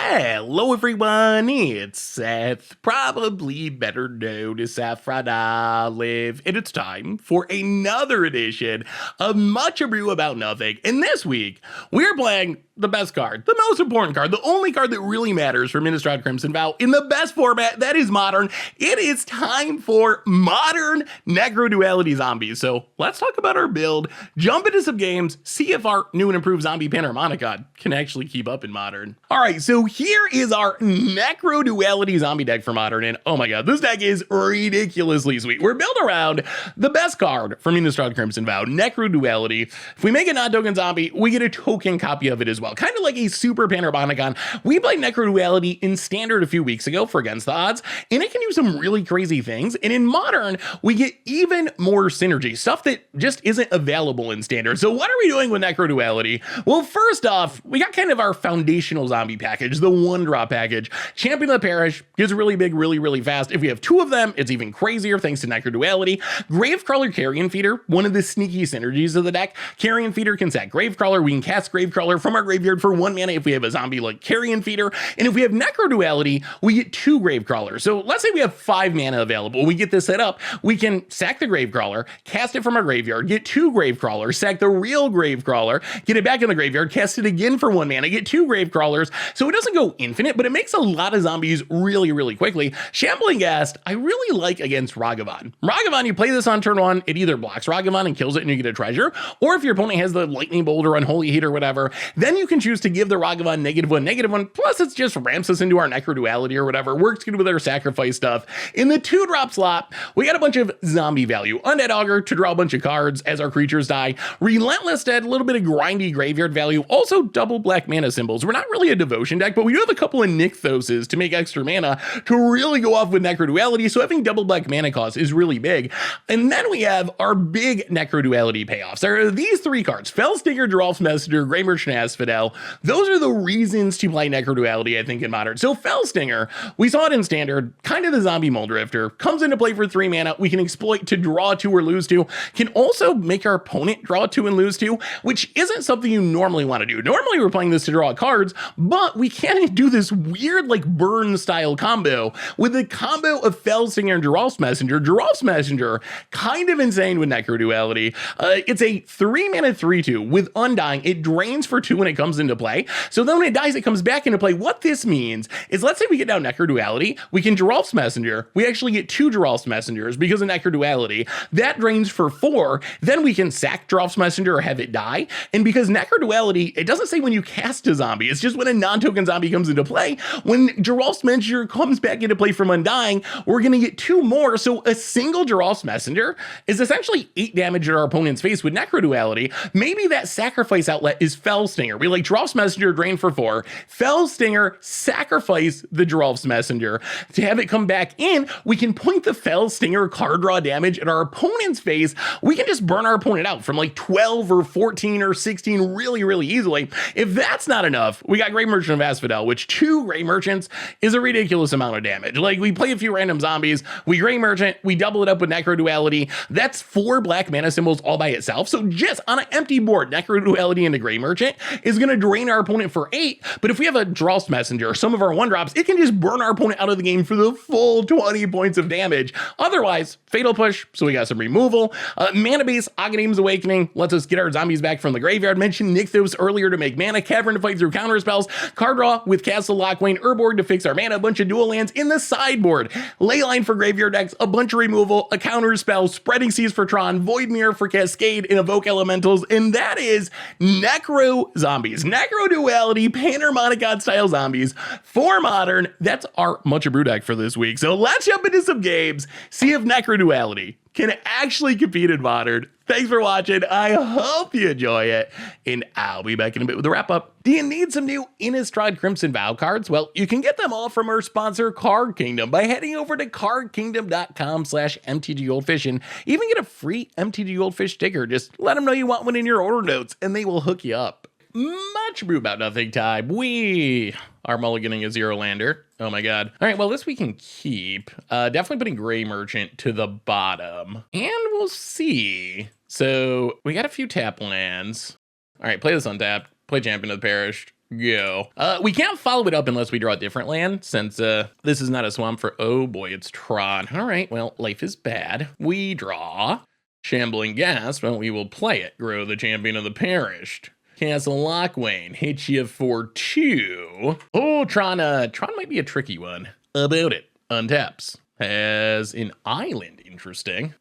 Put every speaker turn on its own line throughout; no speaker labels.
Hello everyone, it's Seth, probably better known as Saffron Olive, and it's time for another edition of Much Abrew About Nothing. And this week, we're playing the best card, the most important card, the only card that really matters for Innistrad Crimson Vow in the best format, that is Modern. It is time for Modern Necroduality Zombies. So let's talk about our build, jump into some games, see if our new and improved zombie Panharmonicon can actually keep up in Modern. All right, so here is our Necroduality zombie deck for Modern, and oh my god, this deck is ridiculously sweet. We're built around the best card from Innistrad Crimson Vow, Necroduality. If we make a non-token zombie, we get a token copy of it as well, kind of like a super Panharmonicon. We played Necroduality in Standard a few weeks ago for Against the Odds, and it can do some really crazy things, and in Modern, we get even more synergy, stuff that just isn't available in Standard. So what are we doing with Necroduality? Well, first off, we got kind of our foundational zombie package, the one-drop package. Champion of the Parish gets really big, really fast. If we have two of them, it's even crazier thanks to Necroduality. Gravecrawler Carrion Feeder, one of the sneaky synergies of the deck. Carrion Feeder can sack Gravecrawler. We can cast Gravecrawler from our graveyard for 1 mana if we have a zombie like Carrion Feeder. And if we have Necroduality, we get 2 Gravecrawlers. So let's say we have 5 mana available. We get this set up. We can sack the Gravecrawler, cast it from our graveyard, get 2 Gravecrawlers, sack the real Gravecrawler, get it back in the graveyard, cast it again for 1 mana, get 2 Gravecrawlers. So it doesn't go infinite, but it makes a lot of zombies really quickly. Shambling Ghast, I really like against Ragavan. Ragavan, you play this on turn 1, it either blocks Ragavan and kills it and you get a treasure, or if your opponent has the Lightning Bolt or Unholy Heat or whatever, then you can choose to give the Ragavan -1/-1, plus it's just ramps us into our Necroduality or whatever, works good with our sacrifice stuff. In the 2-drop slot, we got a bunch of zombie value. Undead Augur to draw a bunch of cards as our creatures die. Relentless Dead, a little bit of grindy graveyard value, also double black mana symbols. We're not really a devotion deck, but we do have a couple of Nykthoses to make extra mana to really go off with Necroduality, so having double black mana cost is really big. And then we have our big Necroduality payoffs. There are these 3 cards, Fellstinger, Geralf's Messenger, Grey Merchant, Asphodel. Those are the reasons to play Necroduality, I think, in Modern. So Fellstinger, we saw it in Standard, kind of the zombie Muldrifter, comes into play for 3 mana, we can exploit to draw 2 or lose 2, can also make our opponent draw 2 and lose 2, which isn't something you normally want to do. Normally we're playing this to draw cards, but we can't do this weird like burn style combo with the combo of Fellstinger and Geralf's Messenger. Geralf's Messenger, kind of insane with Necroduality. It's a 3 mana 3/2 with Undying. It drains for 2 when it comes into play. So then when it dies, it comes back into play. What this means is, let's say we get down Necroduality, we can Geralf's Messenger. We actually get 2 Geralf's Messengers because of Necroduality. That drains for 4. Then we can sack Geralf's Messenger or have it die. And because Necroduality, it doesn't say when you cast a zombie, it's just when a non-token zombie comes into play. When Geralf's Messenger comes back into play from Undying, we're going to get 2 more. So a single Geralf's Messenger is essentially 8 damage at our opponent's face with Necroduality. Maybe that sacrifice outlet is Fellstinger. We like Geralf's Messenger, drain for 4. Fellstinger, sacrifice the Geralf's Messenger. To have it come back in, we can point the Fellstinger card draw damage at our opponent's face. We can just burn our opponent out from like 12 or 14 or 16 really easily. If that's not enough, we got Grey Merchant of Asphodel, which 2 Grey Merchants is a ridiculous amount of damage. Like, we play a few random zombies, we Grey Merchant, we double it up with Necroduality. That's 4 black mana symbols all by itself. So just on an empty board, Necroduality into Grey Merchant is going to drain our opponent for 8. But if we have a Geralf's Messenger or some of our 1-drops, it can just burn our opponent out of the game for the full 20 points of damage. Otherwise, Fatal Push, so we got some removal. Mana Base, Aghanim's Awakening lets us get our zombies back from the graveyard. Mentioned Nykthos earlier to make mana. Cavern to fight through counter spells. Card draw with Castle Lockwane. Urborg to fix our mana. A bunch of dual lands in the sideboard. Leyline for graveyard decks. A bunch of removal. A counter spell. Spreading Seas for Tron. Void Mirror for Cascade and Evoke Elementals. And that is Necro Zombies. Necroduality, Panharmonicon style zombies for Modern. That's our Much Abrew deck for this week. So let's jump into some games. See if Necroduality can actually compete in Modern. Thanks for watching. I hope you enjoy it, and I'll be back in a bit with a wrap up. Do you need some new Innistrad Crimson Vow cards? Well, you can get them all from our sponsor, Card Kingdom, by heading over to cardkingdom.com/MTGGoldfish and even get a free MTG Goldfish sticker. Just let them know you want one in your order notes, and they will hook you up. Much Abrew About Nothing time. We are mulliganing a 0-lander. Oh my god. All right, well, this we can keep. Definitely putting Grey Merchant to the bottom. And we'll see. So we got a few tap lands. All right, play this untapped. Play Champion of the Parish. Go. We can't follow it up unless we draw a different land, since this is not a swamp for, oh boy, it's Tron. All right, well, life is bad. We draw Shambling Ghast. Well, we will play it. Grow the Champion of the Perished. Castle Lockwane. Hit you for 2. Oh, Tron might be a tricky one. About it. Untaps. Has an island. Interesting.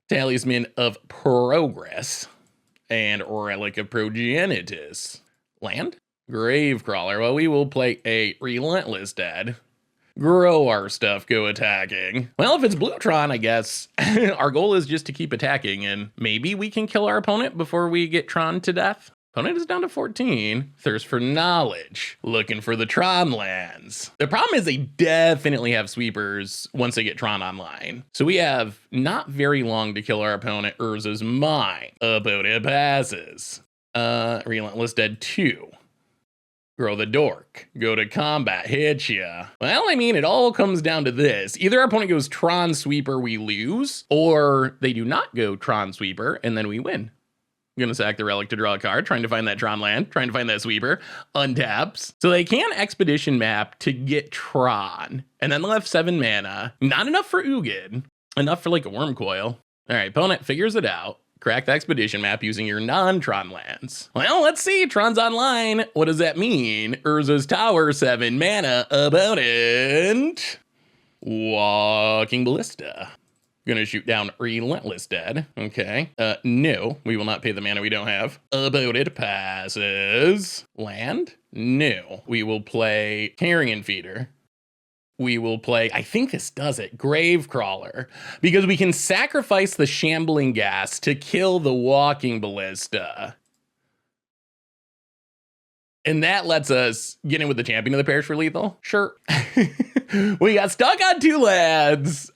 Talisman of Progress. And Relic of Progenitus. Land? Gravecrawler. Well, we will play a Relentless Dead. Grow our stuff, go attacking. Well, if it's blue Tron, I guess our goal is just to keep attacking, and maybe we can kill our opponent before we get Tron to death. Opponent is down to 14. Thirst for knowledge. Looking for the Tron lands. The problem is they definitely have sweepers once they get Tron online. So we have not very long to kill our opponent. Urza's Mine. Opponent passes. Relentless Dead 2. Grow the Dork. Go to combat. Hit ya. Well, I mean, it all comes down to this. Either our opponent goes Tron Sweeper, we lose, or they do not go Tron Sweeper, and then we win. I'm gonna sack the Relic to draw a card, trying to find that Tron land, trying to find that Sweeper. Untaps. So they can Expedition Map to get Tron, and then they'll have 7 mana. Not enough for Ugin. Enough for like a Worm Coil. All right, opponent figures it out. Crack the Expedition Map using your non-Tron lands. Well, let's see. Tron's online. What does that mean? Urza's Tower, 7 mana. Opponent. Walking Ballista. Gonna shoot down Relentless Dead. Okay. No. We will not pay the mana we don't have. Opponent passes. Land? No. We will play Carrion Feeder. We will play, I think this does it, Gravecrawler, because we can sacrifice the Shambling Ghast to kill the Walking Ballista. And that lets us get in with the Champion of the Parish for lethal. Sure. We got stuck on 2 lands.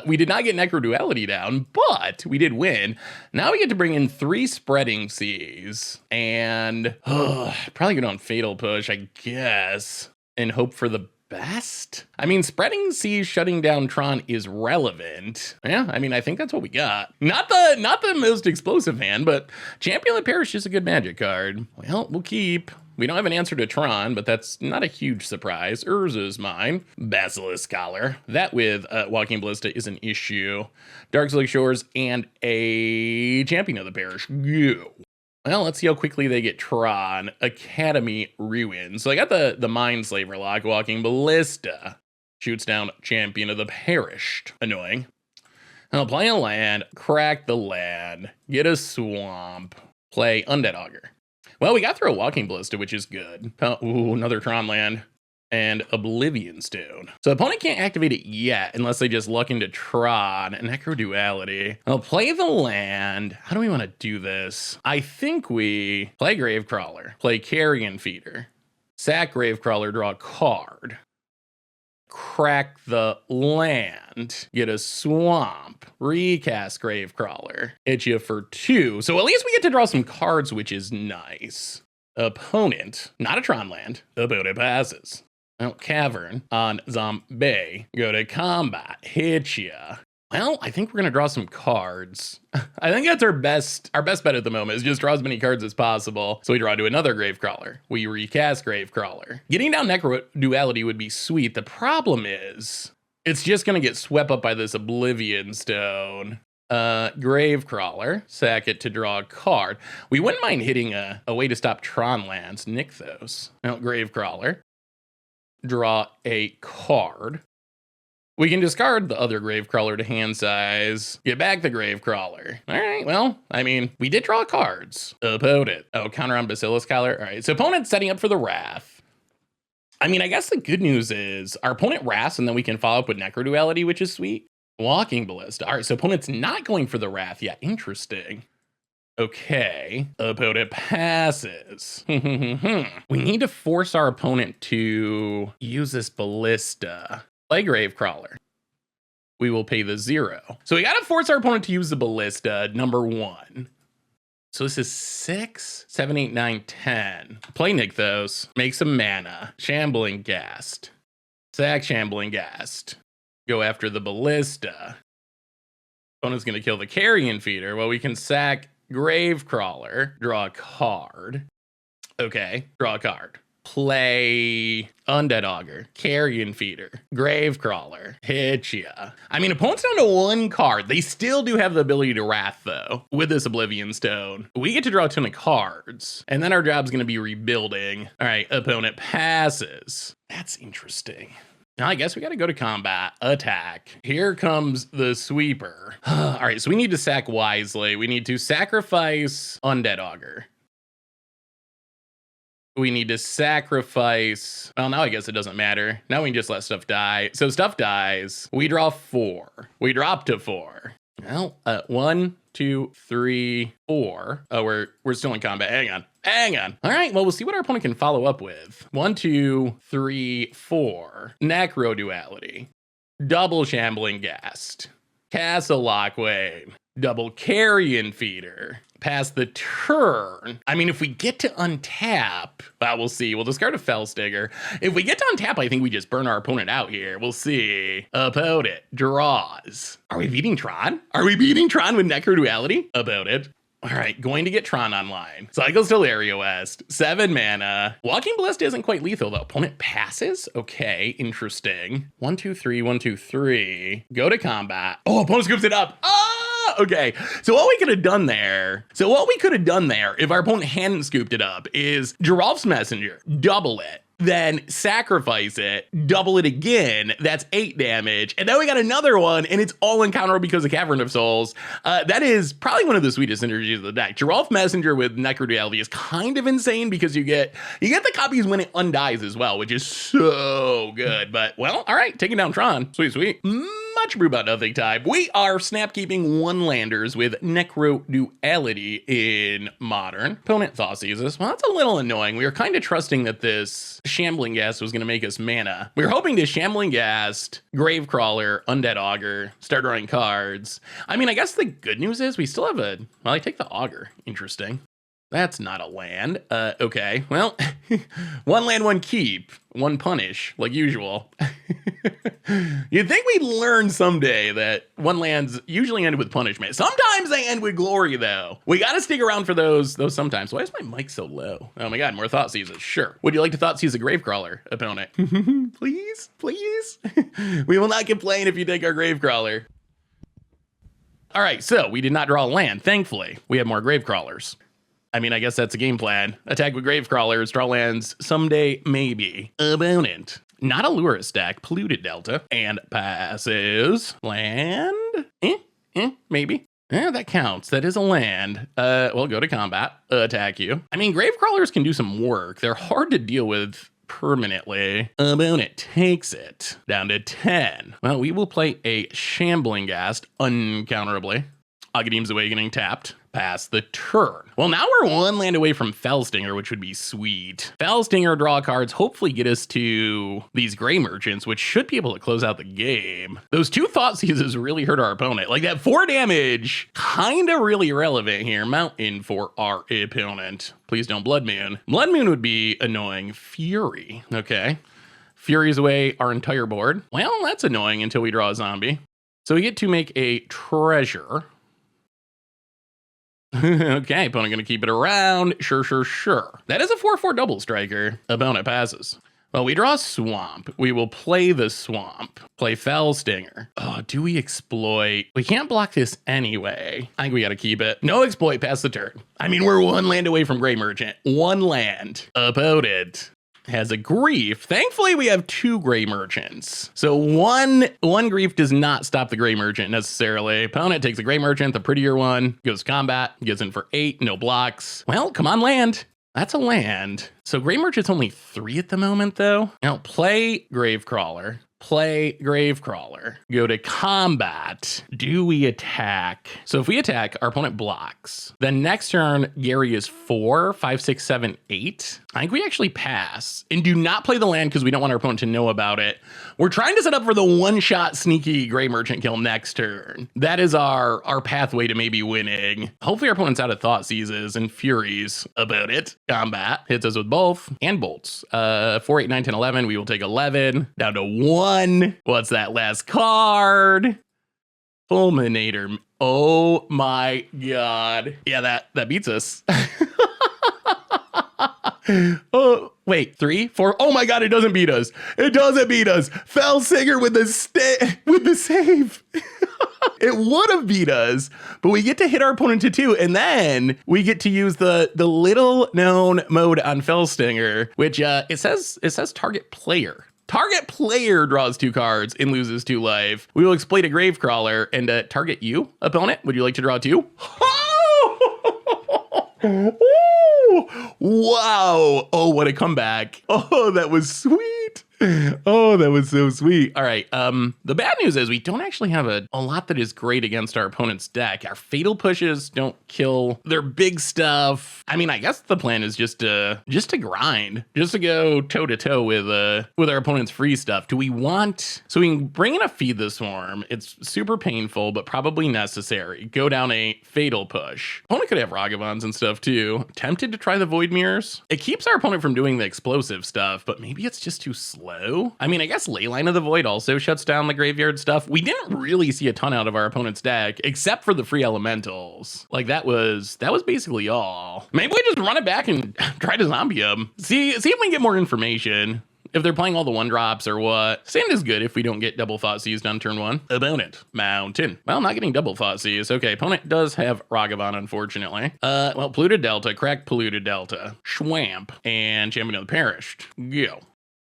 We did not get Necroduality down, but we did win. Now we get to bring in 3 Spreading Seas. And probably go on Fatal Push, I guess, and hope for the best? I mean, Spreading Seas shutting down Tron is relevant. Yeah, I mean, I think that's what we got. Not the most explosive hand, but Champion of the Parish is a good Magic card. Well, we'll keep. We don't have an answer to Tron, but that's not a huge surprise. Urza's Mine. Basilisk Scholar. That with Walking Ballista is an issue. Darkslick Shores and a Champion of the Parish. Go. Well, let's see how quickly they get Tron. Academy Ruins. So I got the Mindslaver lock. Walking Ballista. Shoots down Champion of the Perished. Annoying. I'll play a land. Crack the land. Get a swamp. Play Undead Augur. Well, we got through a Walking Ballista, which is good. Ooh, another Tron land. And Oblivion Stone. So the opponent can't activate it yet unless they just luck into Tron and Necroduality. I'll play the land. How do we want to do this? I think we play Gravecrawler, play Carrion Feeder, sack Gravecrawler, draw a card, crack the land, get a swamp, recast Gravecrawler, hit you for 2. So at least we get to draw some cards, which is nice. Opponent, not a Tron land, opponent passes. Well, Cavern on Zombie. Go to combat. Hit ya. Well, I think we're gonna draw some cards. I think that's our best bet at the moment is just draw as many cards as possible. So we draw to another Gravecrawler. We recast Gravecrawler. Getting down Necroduality would be sweet. The problem is it's just gonna get swept up by this Oblivion Stone. Gravecrawler, sack it to draw a card. We wouldn't mind hitting a way to stop Tron lands, Nykthos. Now, Gravecrawler, draw a card. We can discard the other Gravecrawler to hand size, get back the Gravecrawler. All right, well, I mean, we did draw cards. Opponent. Oh, counter on Basilisk Scholar. All right, so opponent's setting up for the Wrath. I mean, I guess the good news is our opponent Wraths, and then we can follow up with Necroduality, which is sweet. Walking Ballista. All right, so opponent's not going for the Wrath yet. Interesting. Okay, opponent passes. We need to force our opponent to use this Ballista. Play Gravecrawler. We will pay the 0. So we gotta force our opponent to use the Ballista, number 1. So this is 6, 7, 8, 9, 10. Play Nykthos, make some mana. Shambling Ghast. Sack Shambling Ghast. Go after the Ballista. Opponent's gonna kill the Carrion Feeder. Well, we can sack Gravecrawler, draw a card. Okay, draw a card. play Undead Augur, Carrion Feeder, Gravecrawler, hit ya. I mean, opponents down to one card. They still do have the ability to Wrath, though, with this Oblivion Stone. We get to draw a ton of cards, and then our job's gonna be rebuilding. All right, opponent passes. That's interesting. Now, I guess we got to go to combat, attack. Here comes the sweeper. All right, so we need to sack wisely. We need to sacrifice Undead Augur. We need to sacrifice, well, now I guess it doesn't matter. Now we can just let stuff die. So stuff dies. We draw 4. We drop to 4. Well, 1, 2, 3, 4. Oh, we're still in combat. Hang on. All right, well, we'll see what our opponent can follow up with. 1, 2, 3, 4. Necroduality. Double Shambling Ghast. Castle Lockwain. Double Carrion Feeder. Pass the turn. I mean, if we get to untap, well, we'll see. We'll discard a Fellstinger. If we get to untap, I think we just burn our opponent out here. We'll see. Opponent draws. Are we beating Tron? Are we beating Tron with Necroduality? About it. All right, going to get Tron online. Cycles to Area West. 7 mana. Walking Ballista isn't quite lethal, though. Opponent passes? Okay, interesting. 1, 2, 3, 1, 2, 3. Go to combat. Oh, opponent scoops it up. Okay, so what we could have done there, if our opponent hadn't scooped it up, is Geralf's Messenger, double it, then sacrifice it, double it again, that's 8 damage, and then we got another one, and it's all encounterable because of Cavern of Souls. That is probably one of the sweetest synergies of the deck. Geralf Messenger with Necroduality is kind of insane because you get the copies when it undies as well, which is so good. But, well, all right, taking down Tron. Sweet. Much brew about nothing time. We are snap-keeping 1-landers with Necroduality in Modern. Opponent Thoughtseizes. Well, that's a little annoying. We were kind of trusting that this Shambling Ghast was going to make us mana. We were hoping to Shambling Ghast, Gravecrawler, Undead Augur, start drawing cards. I mean, I guess the good news is we still have a... Well, I take the Augur. Interesting. That's not a land. Okay, well, 1 land, 1 keep, 1 punish, like usual. You'd think we'd learn someday that 1 lands usually end with punishment. Sometimes they end with glory, though. We gotta stick around for those sometimes. Why is my mic so low? Oh my god, more Thoughtseizes. Sure. Would you like to Thoughtseize a Gravecrawler, opponent? Please? We will not complain if you take our Gravecrawler. All right, so we did not draw a land, thankfully. We have more Gravecrawlers. I mean, I guess that's a game plan. Attack with Gravecrawlers, draw lands, someday, maybe. Opponent. Not a Lurrus deck, Polluted Delta, and passes. Land? Maybe. Yeah, that counts. That is a land. Well, go to combat, attack you. I mean, Gravecrawlers can do some work. They're hard to deal with permanently. Opponent takes it down to 10. Well, we will play a Shambling Ghast uncounterably. Agadeem's Awakening tapped. Pass the turn. Well, now we're 1 land away from Fellstinger, which would be sweet. Fellstinger draw cards, hopefully get us to these Gray Merchants, which should be able to close out the game. Those 2 Thoughtseizes really hurt our opponent. Like that 4 damage, kind of really relevant here. Mountain for our opponent. Please don't Blood Moon. Blood Moon would be annoying. Fury. Okay. Fury's away our entire board. Well, that's annoying until we draw a zombie. So we get to make a treasure. Okay, opponent gonna keep it around. Sure. That is a 4/4 double striker. Opponent passes. Well, we draw Swamp. We will play the Swamp. Play Fellstinger. Oh, do we exploit? We can't block this anyway. I think we gotta keep it. No exploit, pass the turn. I mean, we're 1 land away from Gray Merchant. 1 land. Opponent has a Grief. Thankfully, we have 2 Gray Merchants. So one Grief does not stop the Gray Merchant necessarily. Opponent takes a Gray Merchant, the prettier one, goes combat, gets in for 8, no blocks. Well, come on, land. That's a land. So Gray Merchant's only 3 at the moment, though. Now, play Gravecrawler. Play Gravecrawler. Go to combat. Do we attack? So if we attack, our opponent blocks. Then next turn, Gary is 4, 5, 6, 7, 8. I think we actually pass and do not play the land because we don't want our opponent to know about it. We're trying to set up for the 1-shot sneaky Gray Merchant kill next turn. That is our pathway to maybe winning. Hopefully our opponent's out of Thoughtseizes and Furies about it. Combat hits us with both and bolts. 4, 8, 9, 10, 11. We will take 11 down to 1. What's that last card? Fulminator. Oh my god. Yeah, that beats us. Oh, Wait, 3, 4. Oh my God, it doesn't beat us. It doesn't beat us. Felsinger with the save. It would have beat us, but we get to hit our opponent to 2, and then we get to use the little known mode on Felstinger, which it says target player. Target player draws 2 cards and loses 2 life. We will exploit a Gravecrawler and target you, opponent. Would you like to draw 2? Wow. Oh, what a comeback. Oh, that was sweet. Oh, that was so sweet. All right. The bad news is we don't actually have a lot that is great against our opponent's deck. Our fatal pushes don't kill their big stuff. I mean, I guess the plan is just to grind, just to go toe to toe with our opponent's free stuff. Do we want, so we can bring in a Feed the Swarm. It's super painful, but probably necessary. Go down a fatal push. Opponent could have Ragavans and stuff too. Tempted to try the Void Mirrors. It keeps our opponent from doing the explosive stuff, but maybe it's just too slow. I mean, I guess Leyline of the Void also shuts down the graveyard stuff. We didn't really see a ton out of our opponent's deck, except for the free elementals. Like that was basically all. Maybe we just run it back and try to zombie them. See if we can get more information. If they're playing all the 1-drops or what. Sand is good if we don't get double Thoughtseize on turn 1. Opponent, Mountain. Well, not getting double Thoughtseize. Okay, opponent does have Ragavan, unfortunately. Well, Polluted Delta, crack Polluted Delta, Schwamp, and Champion of the Perished. Go.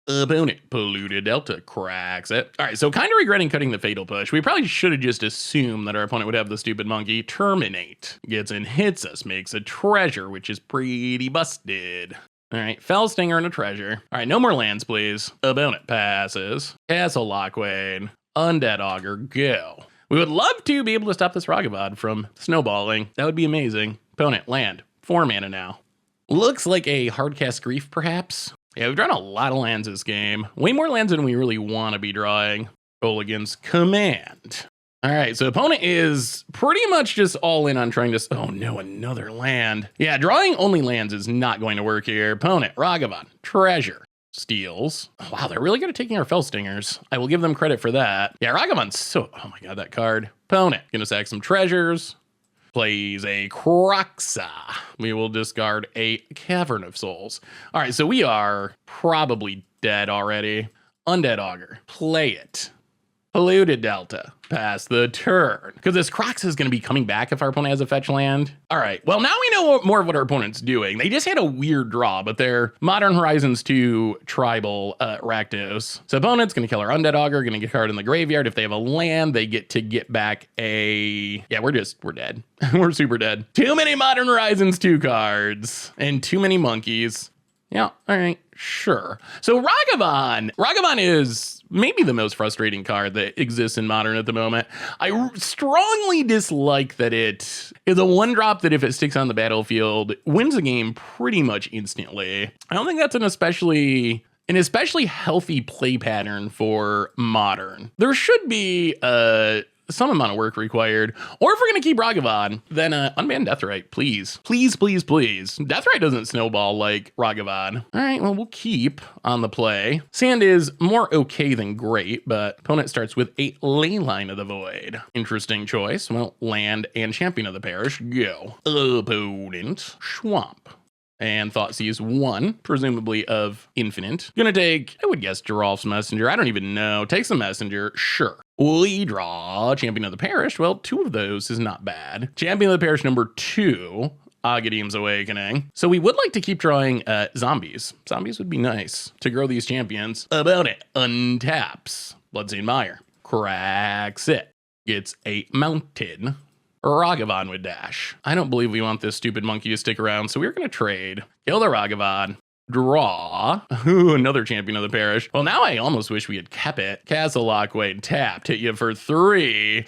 Opponent, Polluted Delta, cracks it. All right, so kind of regretting cutting the fatal push. We probably should have just assumed that our opponent would have the stupid monkey. Terminate, gets in, hits us, makes a treasure, which is pretty busted. All right, Felstinger and a treasure. All right, no more lands, please. Opponent passes. Castle Lockwain, Undead Augur, go. We would love to be able to stop this Ragavan from snowballing. That would be amazing. Opponent, land, 4 mana now. Looks like a hardcast Grief, perhaps. Yeah, we've drawn a lot of lands this game. Way more lands than we really want to be drawing. Roll against Command. All right, so opponent is pretty much just all in on trying to... Oh no, another land. Yeah, drawing only lands is not going to work here. Opponent, Ragavan, treasure, steals. Oh, wow, they're really good at taking our Felstingers. I will give them credit for that. Yeah, Ragavan's so... Oh my God, that card. Opponent, gonna sack some treasures. Plays a Croxa. We will discard a Cavern of Souls. All right, so we are probably dead already. Undead Augur, play it. Polluted Delta, pass the turn. Because this Croxa is going to be coming back if our opponent has a fetch land. All right, well, now we know more of what our opponent's doing. They just had a weird draw, but they're Modern Horizons 2 tribal Rakdos. So opponent's going to kill our Undead Augur, going to get a card in the graveyard. If they have a land, they get to get back a... Yeah, we're dead. We're super dead. Too many Modern Horizons 2 cards and too many monkeys. Yeah, all right, sure. So Ragavan is maybe the most frustrating card that exists in Modern at the moment. I strongly dislike that it is a 1-drop that if it sticks on the battlefield, wins a game pretty much instantly. I don't think that's an especially healthy play pattern for Modern. There should be some amount of work required. Or if we're going to keep Ragavan, then unban Deathrite, please. Please, please, please. Deathrite doesn't snowball like Ragavan. All right, well, we'll keep on the play. Sand is more okay than great, but opponent starts with a Leyline of the Void. Interesting choice. Well, land and Champion of the Parish, go. Opponent, Schwamp. And Thoughtseize 1, presumably of Infinite. Gonna take, I would guess, Geralf's Messenger. I don't even know. Takes the Messenger, sure. We draw Champion of the Parish. Well, 2 of those is not bad. Champion of the Parish number 2, Aghadim's Awakening. So we would like to keep drawing zombies. Zombies would be nice to grow these champions. About it, untaps. Bloodstained Mire, cracks it. Gets a Mountain. Ragavan would dash. I don't believe we want this stupid monkey to stick around, so we're going to trade. Kill the Ragavan. Draw. Ooh, another Champion of the Parish. Well, now I almost wish we had kept it. Castle Lockwain tapped. Hit you for 3.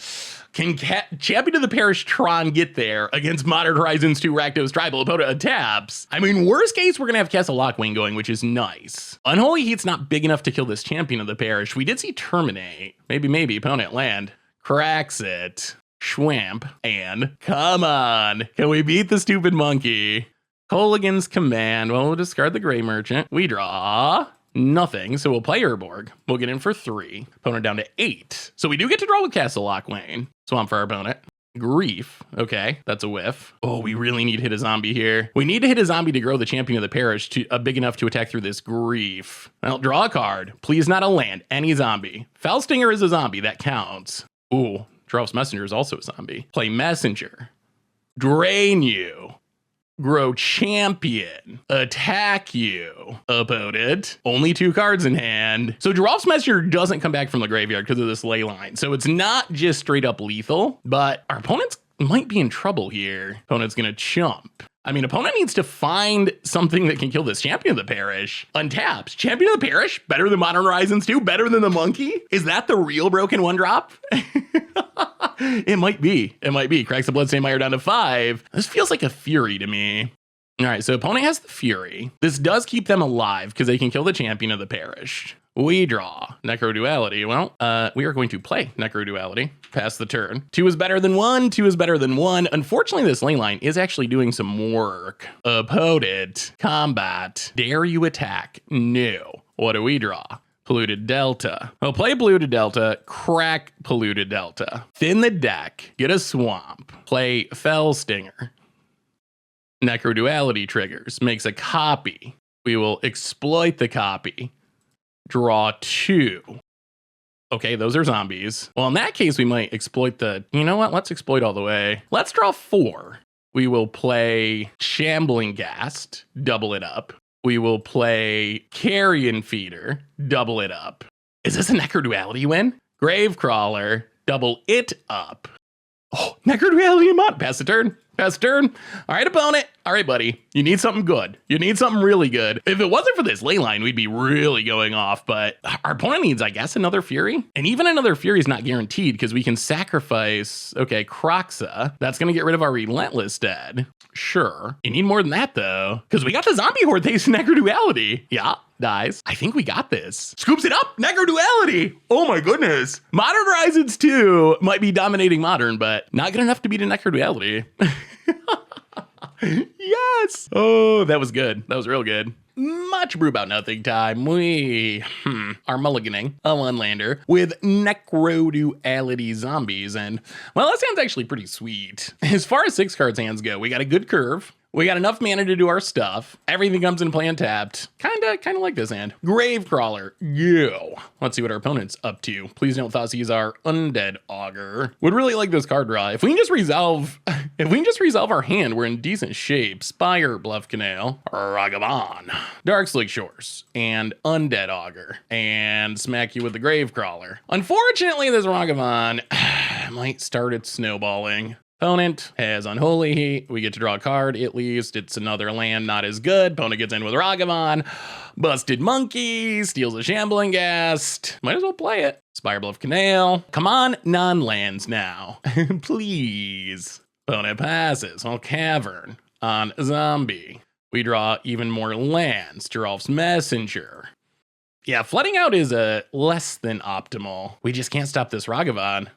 Can Champion of the Parish Tron get there against Modern Horizons 2 Rakdos Tribal? Opponent taps. I mean, worst case, we're going to have Castle Lockwain going, which is nice. Unholy Heat's not big enough to kill this Champion of the Parish. We did see Terminate. Maybe. Opponent land. Cracks it. Schwamp, and come on, can we beat the stupid monkey? Colligan's Command. Well, we'll discard the Gray Merchant. We draw nothing, so we'll play Urborg. We'll get in for 3. Opponent down to 8. So we do get to draw with Castle Lockwain. Swamp for our opponent. Grief. Okay, that's a whiff. Oh, we really need to hit a zombie here. We need to hit a zombie to grow the champion of the parish to big enough to attack through this grief. Well, draw a card. Please not a land. Any zombie. Felstinger is a zombie. That counts. Ooh, Drelf's Messenger is also a zombie. Play Messenger. Drain you. Grow champion. Attack you. Opponent. Only 2 cards in hand. So Geralf's Messenger doesn't come back from the graveyard because of this ley line. So it's not just straight up lethal, but our opponents might be in trouble here. Opponent's gonna chump. I mean, opponent needs to find something that can kill this champion of the parish. Untaps. Champion of the parish? Better than Modern Horizons 2? Better than the monkey? Is that the real broken 1-drop? It might be. It might be. Cracks the Bloodstained Mire down to 5. This feels like a Fury to me. All right, so opponent has the Fury. This does keep them alive because they can kill the champion of the parish. We draw Necroduality. Well, we are going to play Necroduality. Pass the turn. 2 is better than 1. 2 is better than 1. Unfortunately, this ley line is actually doing some work. Opponent. Combat. Dare you attack? No. What do we draw? Polluted Delta. Well, play Polluted Delta, crack Polluted Delta. Thin the deck, get a swamp. Play Fellstinger. Necroduality triggers, makes a copy. We will exploit the copy. Draw 2. Okay, those are zombies. Well, in that case, we might exploit the... You know what? Let's exploit all the way. Let's draw 4. We will play Shambling Ghast, double it up. We will play Carrion Feeder, double it up. Is this a Necroduality win? Gravecrawler, double it up. Oh, Necroduality in mod. Pass the turn. Pass the turn. All right, opponent. All right, buddy. You need something good. You need something really good. If it wasn't for this ley line, we'd be really going off. But our opponent needs, I guess, another Fury. And even another Fury is not guaranteed because we can sacrifice, okay, Kroxa. That's going to get rid of our Relentless Dead. Sure. You need more than that, though, because we got the Zombie Horde thanks to Necroduality. Yeah. Dies. I think we got this. Scoops it up. Necroduality. Oh my goodness. Modern Horizons 2 might be dominating Modern, but not good enough to beat a Necroduality. Yes. Oh, that was good. That was real good. Much brew about nothing time. We are mulliganing a 1-lander with Necroduality zombies. And, well, that sounds actually pretty sweet. As far as 6 cards hands go, we got a good curve. We got enough mana to do our stuff. Everything comes into play untapped. Kinda like this hand. Gravecrawler, go. Let's see what our opponent's up to. Please don't Thoughtseize our Undead Augur. Would really like this card draw. If we can just resolve our hand, we're in decent shape. Spire, Bluff Canal, Ragavan, Darkslick Shores, and Undead Augur, and smack you with the Gravecrawler. Unfortunately, this Ragavan might start its snowballing. Opponent has Unholy Heat. We get to draw a card, at least. It's another land, not as good. Opponent gets in with Ragavan. Busted Monkey, steals a Shambling Ghast. Might as well play it. Spire Bluff Canal. Come on, non-lands now. Please. Opponent passes. Well, Cavern on Zombie. We draw even more lands. Geralf's Messenger. Yeah, flooding out is less than optimal. We just can't stop this Ragavan.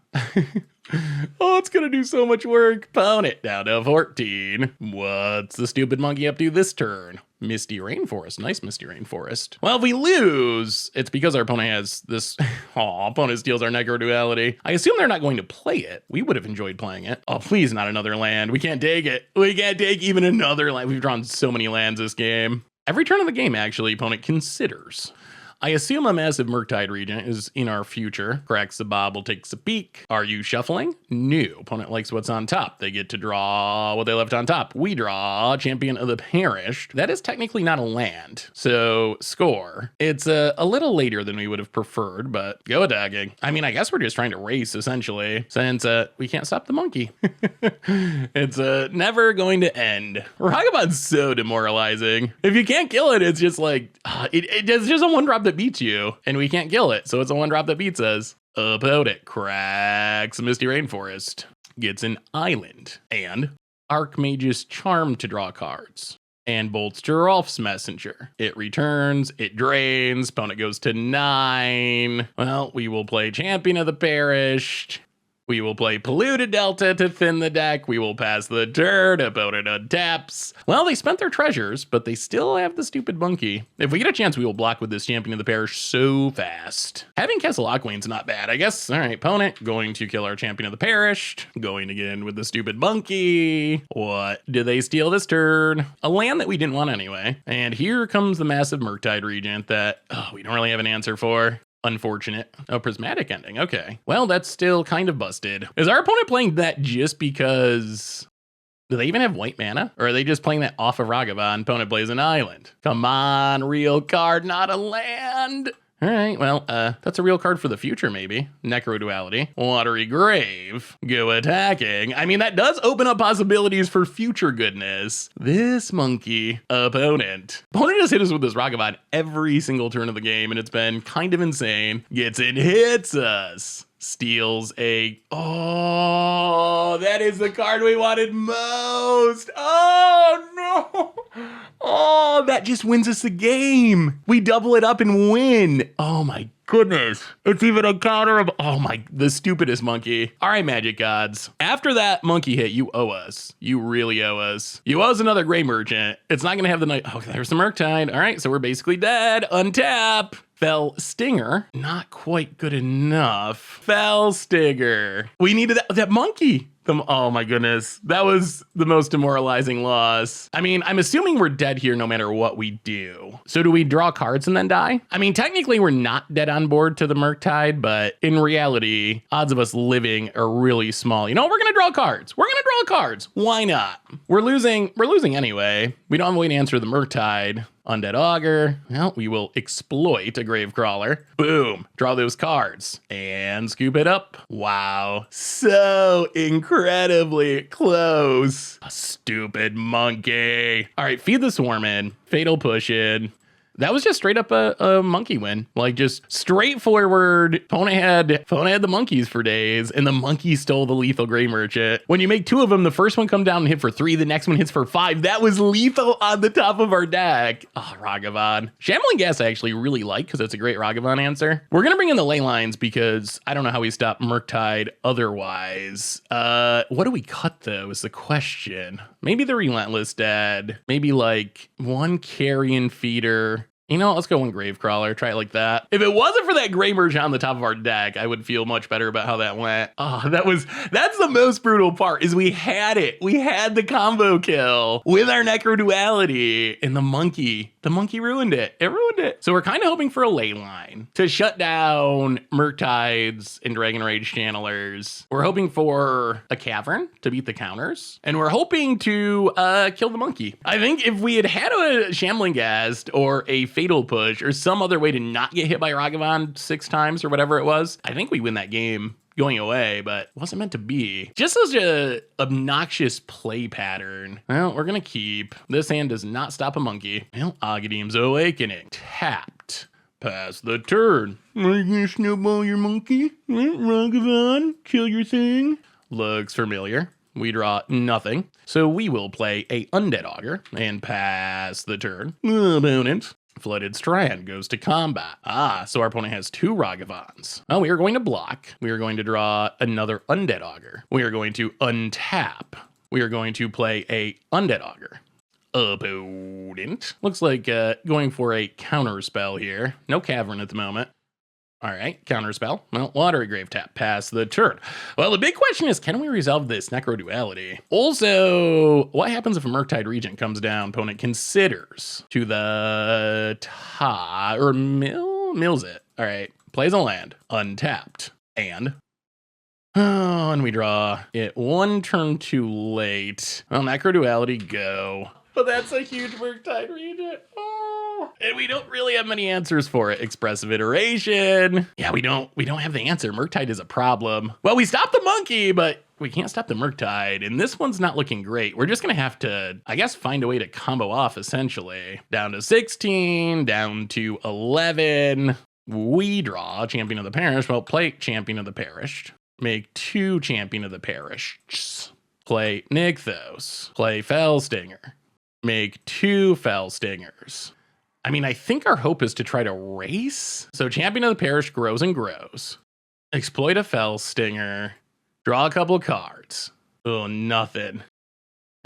Oh, it's gonna do so much work. Opponent down to 14. What's the stupid monkey up to this turn? Misty Rainforest. Nice Misty Rainforest. Well, if we lose, it's because our opponent has this... Oh, opponent steals our Necroduality. I assume they're not going to play it. We would have enjoyed playing it. Oh, please, not another land. We can't take it. We can't take even another land. We've drawn so many lands this game. Every turn of the game, actually, opponent considers. I assume a massive Murktide Regent is in our future. Cracks the Bobble, takes a peek. Are you shuffling? No. Opponent likes what's on top. They get to draw what they left on top. We draw Champion of the Parish. That is technically not a land. So, score. It's a little later than we would have preferred, but go attacking. I mean, I guess we're just trying to race, essentially, since we can't stop the monkey. It's never going to end. Ragavan's so demoralizing. If you can't kill it, it's just like, it's just a 1-drop that beats you, and we can't kill it, so it's a 1-drop that beats us. Opponent cracks Misty Rainforest, gets an island, and Archmage's Charm to draw cards, and bolts Geralf's Messenger. It returns, it drains, opponent goes to 9. Well, we will play Champion of the Parish. We will play Polluted Delta to thin the deck. We will pass the turn. Opponent untaps. Well, they spent their treasures, but they still have the stupid monkey. If we get a chance, we will block with this Champion of the Parish so fast. Having Castle Aquane's not bad, I guess. All right, opponent going to kill our Champion of the Parish. Going again with the stupid monkey. What did they steal this turn? A land that we didn't want anyway. And here comes the massive Murktide Regent that we don't really have an answer for. Unfortunate. Oh, prismatic ending. Okay. Well, that's still kind of busted. Is our opponent playing that just because... Do they even have white mana? Or are they just playing that off of Ragavan? Opponent plays an island. Come on, real card, not a land. All right, well, that's a real card for the future, maybe. Necroduality. Watery Grave. Go attacking. I mean, that does open up possibilities for future goodness. This monkey opponent. Opponent just hit us with this Ragavan every single turn of the game, and it's been kind of insane. Gets and hits us. Steals a... Oh, that is the card we wanted most. Oh, no. Oh, that just wins us the game. We double it up and win. Oh, my goodness. It's even a counter of... Oh, the stupidest monkey. All right, Magic Gods. After that monkey hit, you owe us. You really owe us. You owe us another Gray Merchant. It's not going to have the night... Oh, there's the Murktide. All right, so we're basically dead. Untap. Fell Stinger, not quite good enough. Fell Stinger. We needed that monkey. Oh my goodness. That was the most demoralizing loss. I mean, I'm assuming we're dead here no matter what we do. So do we draw cards and then die? I mean, technically we're not dead on board to the Murktide, but in reality, odds of us living are really small. You know, we're gonna draw cards. We're gonna draw cards. Why not? We're losing anyway. We don't have a way to answer the Murktide. Undead Augur. Well, we will exploit a Gravecrawler. Boom. Draw those cards. And scoop it up. Wow. So incredibly close. A stupid monkey. All right, feed the Swarm in. Fatal Push in. That was just straight up a monkey win. Like, just straightforward. Opponent had the monkeys for days, and the monkey stole the lethal Gray Merchant. When you make two of them, the first one come down and hit for 3, the next one hits for 5. That was lethal on the top of our deck. Oh, Ragavan. Shambling Gas I actually really like because it's a great Ragavan answer. We're gonna bring in the Ley Lines because I don't know how we stop Murktide otherwise. What do we cut though is the question. Maybe the Relentless Dead. Maybe like one Carrion Feeder. You know, let's go one Gravecrawler, try it like that. If it wasn't for that Gray Merchant on the top of our deck, I would feel much better about how that went. Oh, that's the most brutal part, is we had it. We had the combo kill with our Necroduality, and the monkey ruined it. It ruined it. So we're kind of hoping for a Ley Line to shut down Murktides and Dragon Rage Channelers. We're hoping for a Cavern to beat the counters, and we're hoping to kill the monkey. I think if we had a Shambling Ghast or a Fatal Push or some other way to not get hit by Ragavan 6 times or whatever it was, I think we win that game going away, but it wasn't meant to be. Just such a obnoxious play pattern. Well, we're gonna keep. This hand does not stop a monkey. Well, Aghadir's Awakening. Tapped. Pass the turn. Are you gonna snowball your monkey? Ragavan, kill your thing. Looks familiar. We draw nothing. So we will play a Undead Augur and pass the turn. Opponent. Flooded Strand goes to combat. So our opponent has 2 Ragavans. Well, we are going to block. We are going to draw another Undead Augur. We are going to untap. We are going to play a Undead Augur. Opponent. Looks like going for a counter spell here. No Cavern at the moment. All right, counterspell. Well, Watery Grave tap, pass the turn. Well, the big question is, can we resolve this Necroduality? Also, what happens if a Murktide Regent comes down? Opponent considers to the top, or mills it. All right, plays a land, untapped, and we draw it 1 turn too late. Well, Necroduality, go. But that's a huge Murktide Regent. And we don't really have many answers for it. Expressive Iteration. Yeah, we don't have the answer. Murktide is a problem. Well, we stopped the monkey, but we can't stop the Murktide, and this one's not looking great. We're just gonna have to, I guess, find a way to combo off, essentially. Down to 16, down to 11. We draw Champion of the Parish. Well, play Champion of the Parish. Make 2 Champion of the Parish. Play Nykthos. Play Fell Stinger. Make 2 Fell Stingers. I mean, I think our hope is to try to race. So Champion of the Parish grows and grows. Exploit a Fell Stinger. Draw a couple cards. Oh, nothing.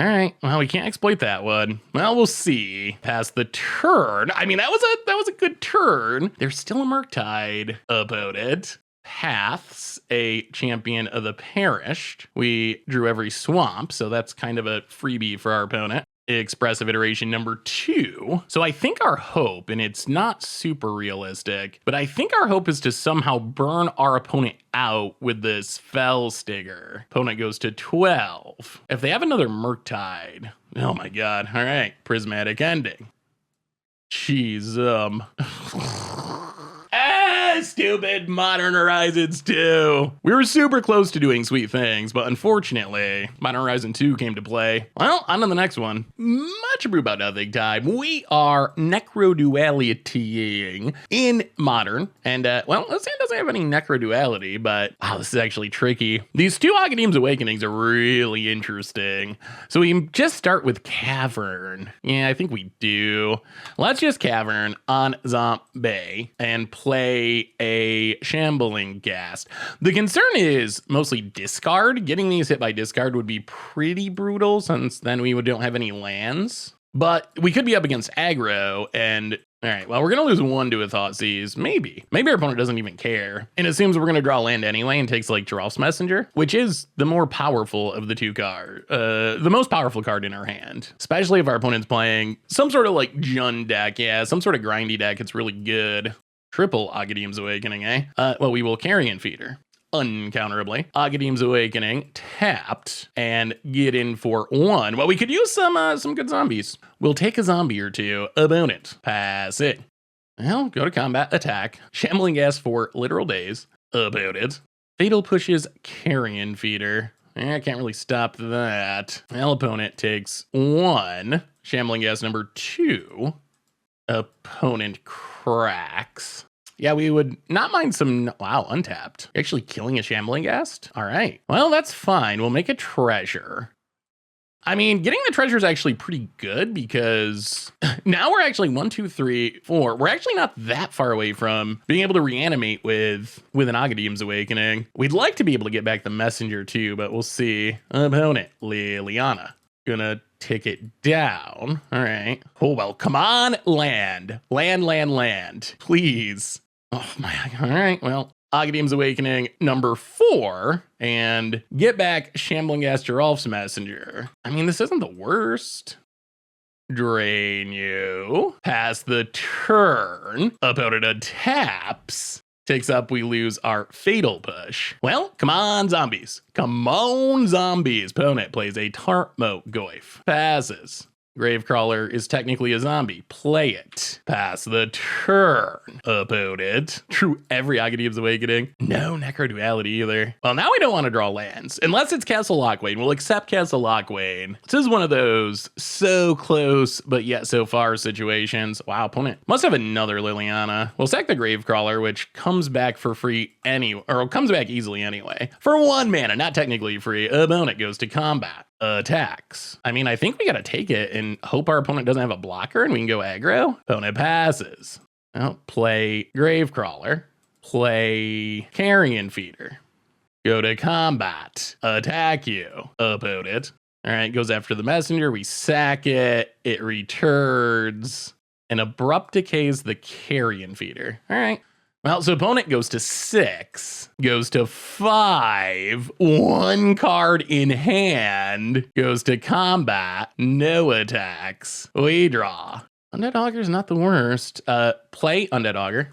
All right, well, we can't exploit that one. Well, we'll see. Pass the turn. I mean, that was a good turn. There's still a Murktide opponent. Paths a champion of the perished. We drew every swamp, so that's kind of a freebie for our opponent. Expressive iteration number 2. So I think our hope, and it's not super realistic, but I think our hope is to somehow burn our opponent out with this Fell Stinger. Opponent goes to 12. If they have another Murktide, oh my god. All right, prismatic ending. Jeez, stupid Modern Horizons 2. We were super close to doing sweet things, but unfortunately, Modern Horizon 2 came to play. Well, on to the next one. Much ado about nothing time. We are Necrodualitying in Modern, and well, let's say it doesn't have any Necroduality, but wow, this is actually tricky. These two Agadeem's Awakenings are really interesting. So we just start with Cavern. Yeah, I think we do. Let's just Cavern on Zombie and play a Shambling Ghast. The concern is mostly discard. Getting these hit by discard would be pretty brutal, since then we don't have any lands. But we could be up against aggro, and all right, well, we're going to lose 1 to a Thoughtseize. Maybe our opponent doesn't even care and assumes we're going to draw land anyway and takes like Giralf's Messenger, which is the more powerful of the two cards. The most powerful card in our hand, especially if our opponent's playing some sort of like Jund deck. Yeah, some sort of grindy deck. It's really good. Triple Agadeem's Awakening, eh? Well, we will Carrion Feeder. Uncounterably. Agadeem's Awakening tapped and get in for 1. Well, we could use some good zombies. We'll take a zombie or two. Opponent. Pass it. Well, go to combat, attack. Shambling Ghast for literal days. Opponent. Fatal pushes Carrion Feeder. I can't really stop that. Well, opponent takes 1. Shambling Ghast number 2. Opponent cracks. Yeah, we would not mind some. Wow, untapped. Actually killing a Shambling Ghast? All right. Well, that's fine. We'll make a treasure. I mean, getting the treasure is actually pretty good because now we're actually 1, 2, 3, 4. We're actually not that far away from being able to reanimate with an Agadeem's Awakening. We'd like to be able to get back the Messenger too, but we'll see. Opponent, Liliana. Gonna tick it down. All right. Oh, well, come on, land. Land. Please. Oh my, all right. Well, Agadeem's Awakening number 4 and get back Shambling Ghast Giralf's Messenger. I mean, this isn't the worst. Drain you. Pass the turn. Opponent taps. Takes up, we lose our Fatal Push. Well, come on, zombies. Come on, zombies. Opponent plays a Tarmogoyf. Passes. Gravecrawler is technically a zombie. Play it. Pass the turn. Opponent. True every Agadeem's Awakening. No Necroduality either. Well, now we don't want to draw lands. Unless it's Castle Lochwain. We'll accept Castle Lochwain. This is one of those so close, but yet so far situations. Wow, opponent must have another Liliana. We'll sack the Gravecrawler, which comes back for free or comes back easily anyway. For 1 mana, not technically free. Opponent goes to combat. Attacks. I mean, I think we gotta take it and hope our opponent doesn't have a blocker and we can go aggro. Opponent passes. Well, play Gravecrawler. Play Carrion Feeder. Go to combat. Attack you. Opponent. All right, goes after the Messenger. We sack it. It returns. And Abrupt decays the Carrion Feeder. All right. Well, so opponent goes to 6, goes to 5, 1 card in hand, goes to combat, no attacks. We draw. Undead Auger's not the worst. Play Undead Auger.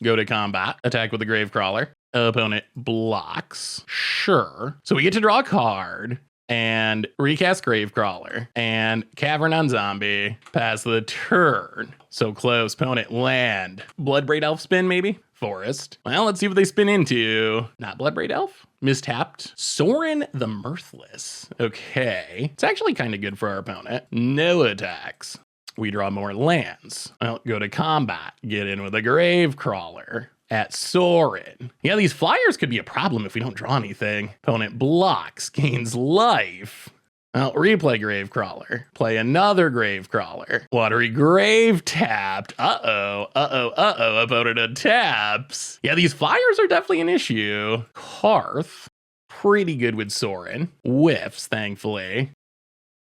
Go to combat, attack with the Gravecrawler. Opponent blocks. Sure. So we get to draw a card and recast Gravecrawler and Cavern on Zombie. Pass the turn. So close. Opponent land. Bloodbraid Elf spin, maybe? Forest. Well, let's see what they spin into. Not Bloodbraid Elf. Mistapped. Sorin the Mirthless. Okay. It's actually kind of good for our opponent. No attacks. We draw more lands. Well, go to combat. Get in with a Gravecrawler. At Sorin. Yeah, these flyers could be a problem if we don't draw anything. Opponent blocks, gains life. Well, replay Gravecrawler. Play another Gravecrawler. Watery Grave tapped. Uh-oh. Opponent taps. Yeah, these flyers are definitely an issue. Karth. pretty good with Sorin. Whiffs, thankfully.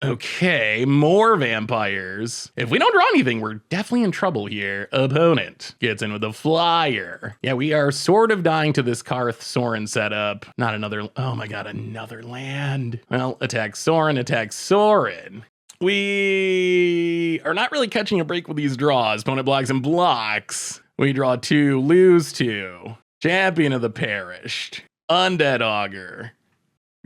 Okay, more vampires. If we don't draw anything, we're definitely in trouble here. Opponent gets in with a flyer. Yeah, we are sort of dying to this Karth Sorin setup. Not another, oh my god, another land. Well, attack Sorin, attack Sorin. We are not really catching a break with these draws. Opponent blocks and blocks. We draw 2, lose 2. Champion of the Perished. Undead Augur.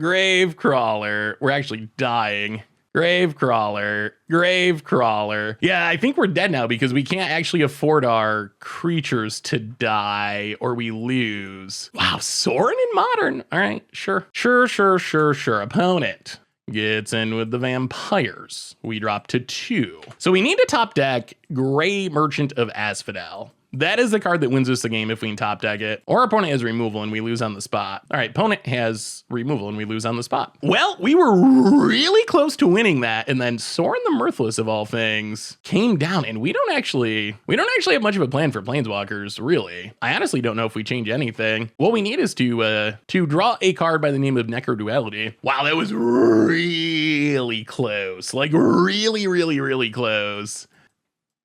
Gravecrawler. We're actually dying. Gravecrawler, Gravecrawler. Yeah, I think we're dead now because we can't actually afford our creatures to die or we lose. Wow, Sorin in Modern. All right, sure. Sure. Opponent gets in with the vampires. We drop to 2. So we need to top deck Grey Merchant of Asphodel. That is the card that wins us the game if we can top deck it. Or our opponent has removal and we lose on the spot. All right, opponent has removal and we lose on the spot. Well, we were really close to winning that. And then Sorin the Mirthless of all things came down and we don't actually have much of a plan for Planeswalkers, really. I honestly don't know if we change anything. What we need is to draw a card by the name of Necroduality. Wow, that was really close. Like really close.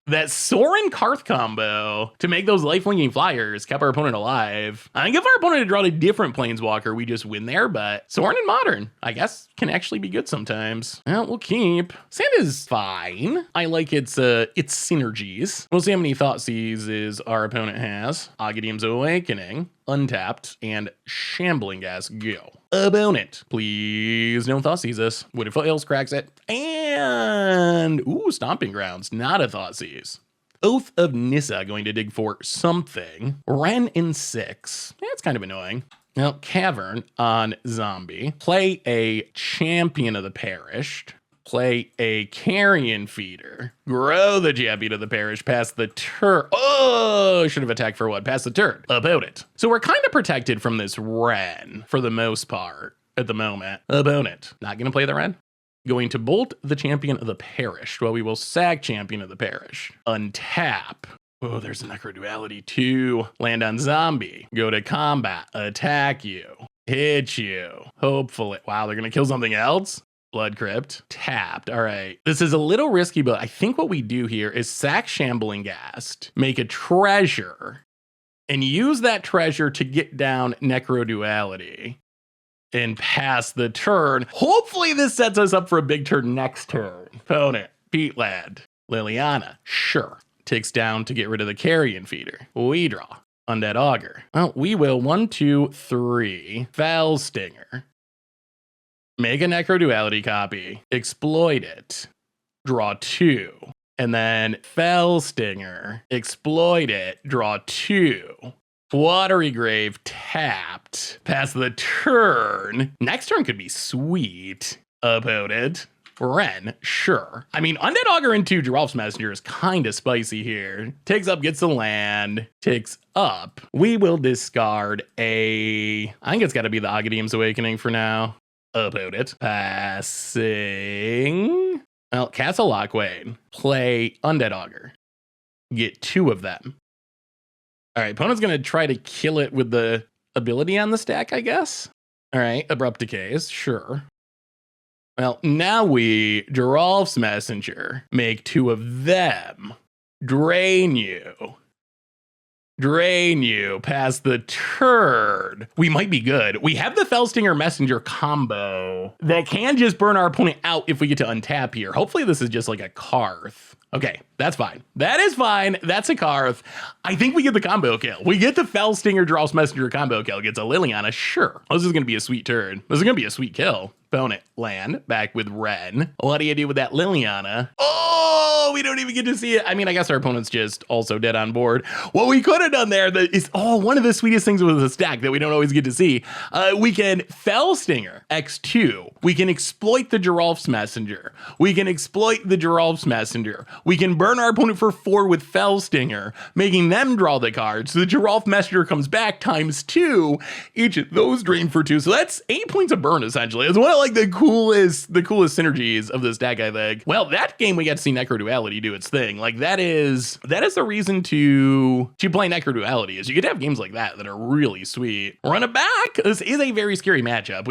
That Sorin Karth combo to make those lifelinking flyers kept our opponent alive. I think if our opponent had drawn a different Planeswalker, we just win there, but Sorin in Modern, I guess, can actually be good sometimes. Well, we'll keep. Sand is fine. I like its synergies. We'll see how many Thoughtseizes our opponent has. Agadium's Awakening, untapped, and Shambling Gas go. Opponent, please no Thoughtseize. Wooded Foothills cracks it. And, ooh, Stomping Grounds, not a Thoughtseize. Oath of Nissa going to dig for something. Ren in 6. Yeah, it's kind of annoying. Now, Cavern on Zombie. Play a Champion of the Perished. Play a Carrion Feeder. Grow the Champion of the Parish past the turn. Oh, should have attacked for what? Past the turn. Opponent. So we're kind of protected from this Ren for the most part at the moment. Opponent. Not going to play the Ren. Going to bolt the Champion of the Parish. Well, we will sack Champion of the Parish. Untap. Oh, there's a Necroduality too. Land on Zombie. Go to combat. Attack you. Hit you. Hopefully. Wow, they're going to kill something else? Blood Crypt. Tapped. All right. This is a little risky, but I think what we do here is sack Shambling Ghast, make a treasure, and use that treasure to get down Necroduality and pass the turn. Hopefully this sets us up for a big turn next turn. Opponent. Peatland. Liliana. Sure. Ticks down to get rid of the Carrion Feeder. We draw. Undead Augur. Well, we will 1, 2, 3. Fell Stinger. Make a Necroduality copy, exploit it, draw 2, and then Fell Stinger, exploit it, draw 2, Watery Grave tapped, pass the turn. Next turn could be sweet. Opponent, Ren, sure. I mean, Undead Augur into Geralf's Messenger is kind of spicy here. Takes up, gets the land, takes up. We will discard I think it's got to be the Agadium's Awakening for now. Opponent, passing. Well, Castle Lockway, play Undead Augur. Get 2 of them. All right, opponent's going to try to kill it with the ability on the stack, I guess. All right, Abrupt Decays, sure. Well, now we, Geralf's Messenger, make 2 of them. Drain you. Drain you past the turn. We might be good. We have the Fellstinger Messenger combo that can just burn our opponent out if we get to untap here. Hopefully this is just like a Karth. Okay, that's fine. That is fine. That's a Karth. I think we get the combo kill. We get the Fellstinger Geralf's Messenger combo kill. Gets a Liliana, sure. This is going to be a sweet turn. This is going to be a sweet kill. Opponent, land, back with Ren. What do you do with that Liliana? Oh, we don't even get to see it. I mean, I guess our opponent's just also dead on board. What we could have done there is, one of the sweetest things with a stack that we don't always get to see. We can Fellstinger X2. We can exploit the Geralf's Messenger. We can exploit the Geralf's Messenger. We can burn burn our opponent for 4 with Fellstinger, making them draw the card. So the Geralf Messenger comes back ×2. Each of those drain for 2. So that's 8 points of burn, essentially. It's one of like the coolest synergies of this deck, I think. Well, that game we got to see Necroduality do its thing. Like that is the reason to play Necroduality, is you get to have games like that are really sweet. Run it back. This is a very scary matchup.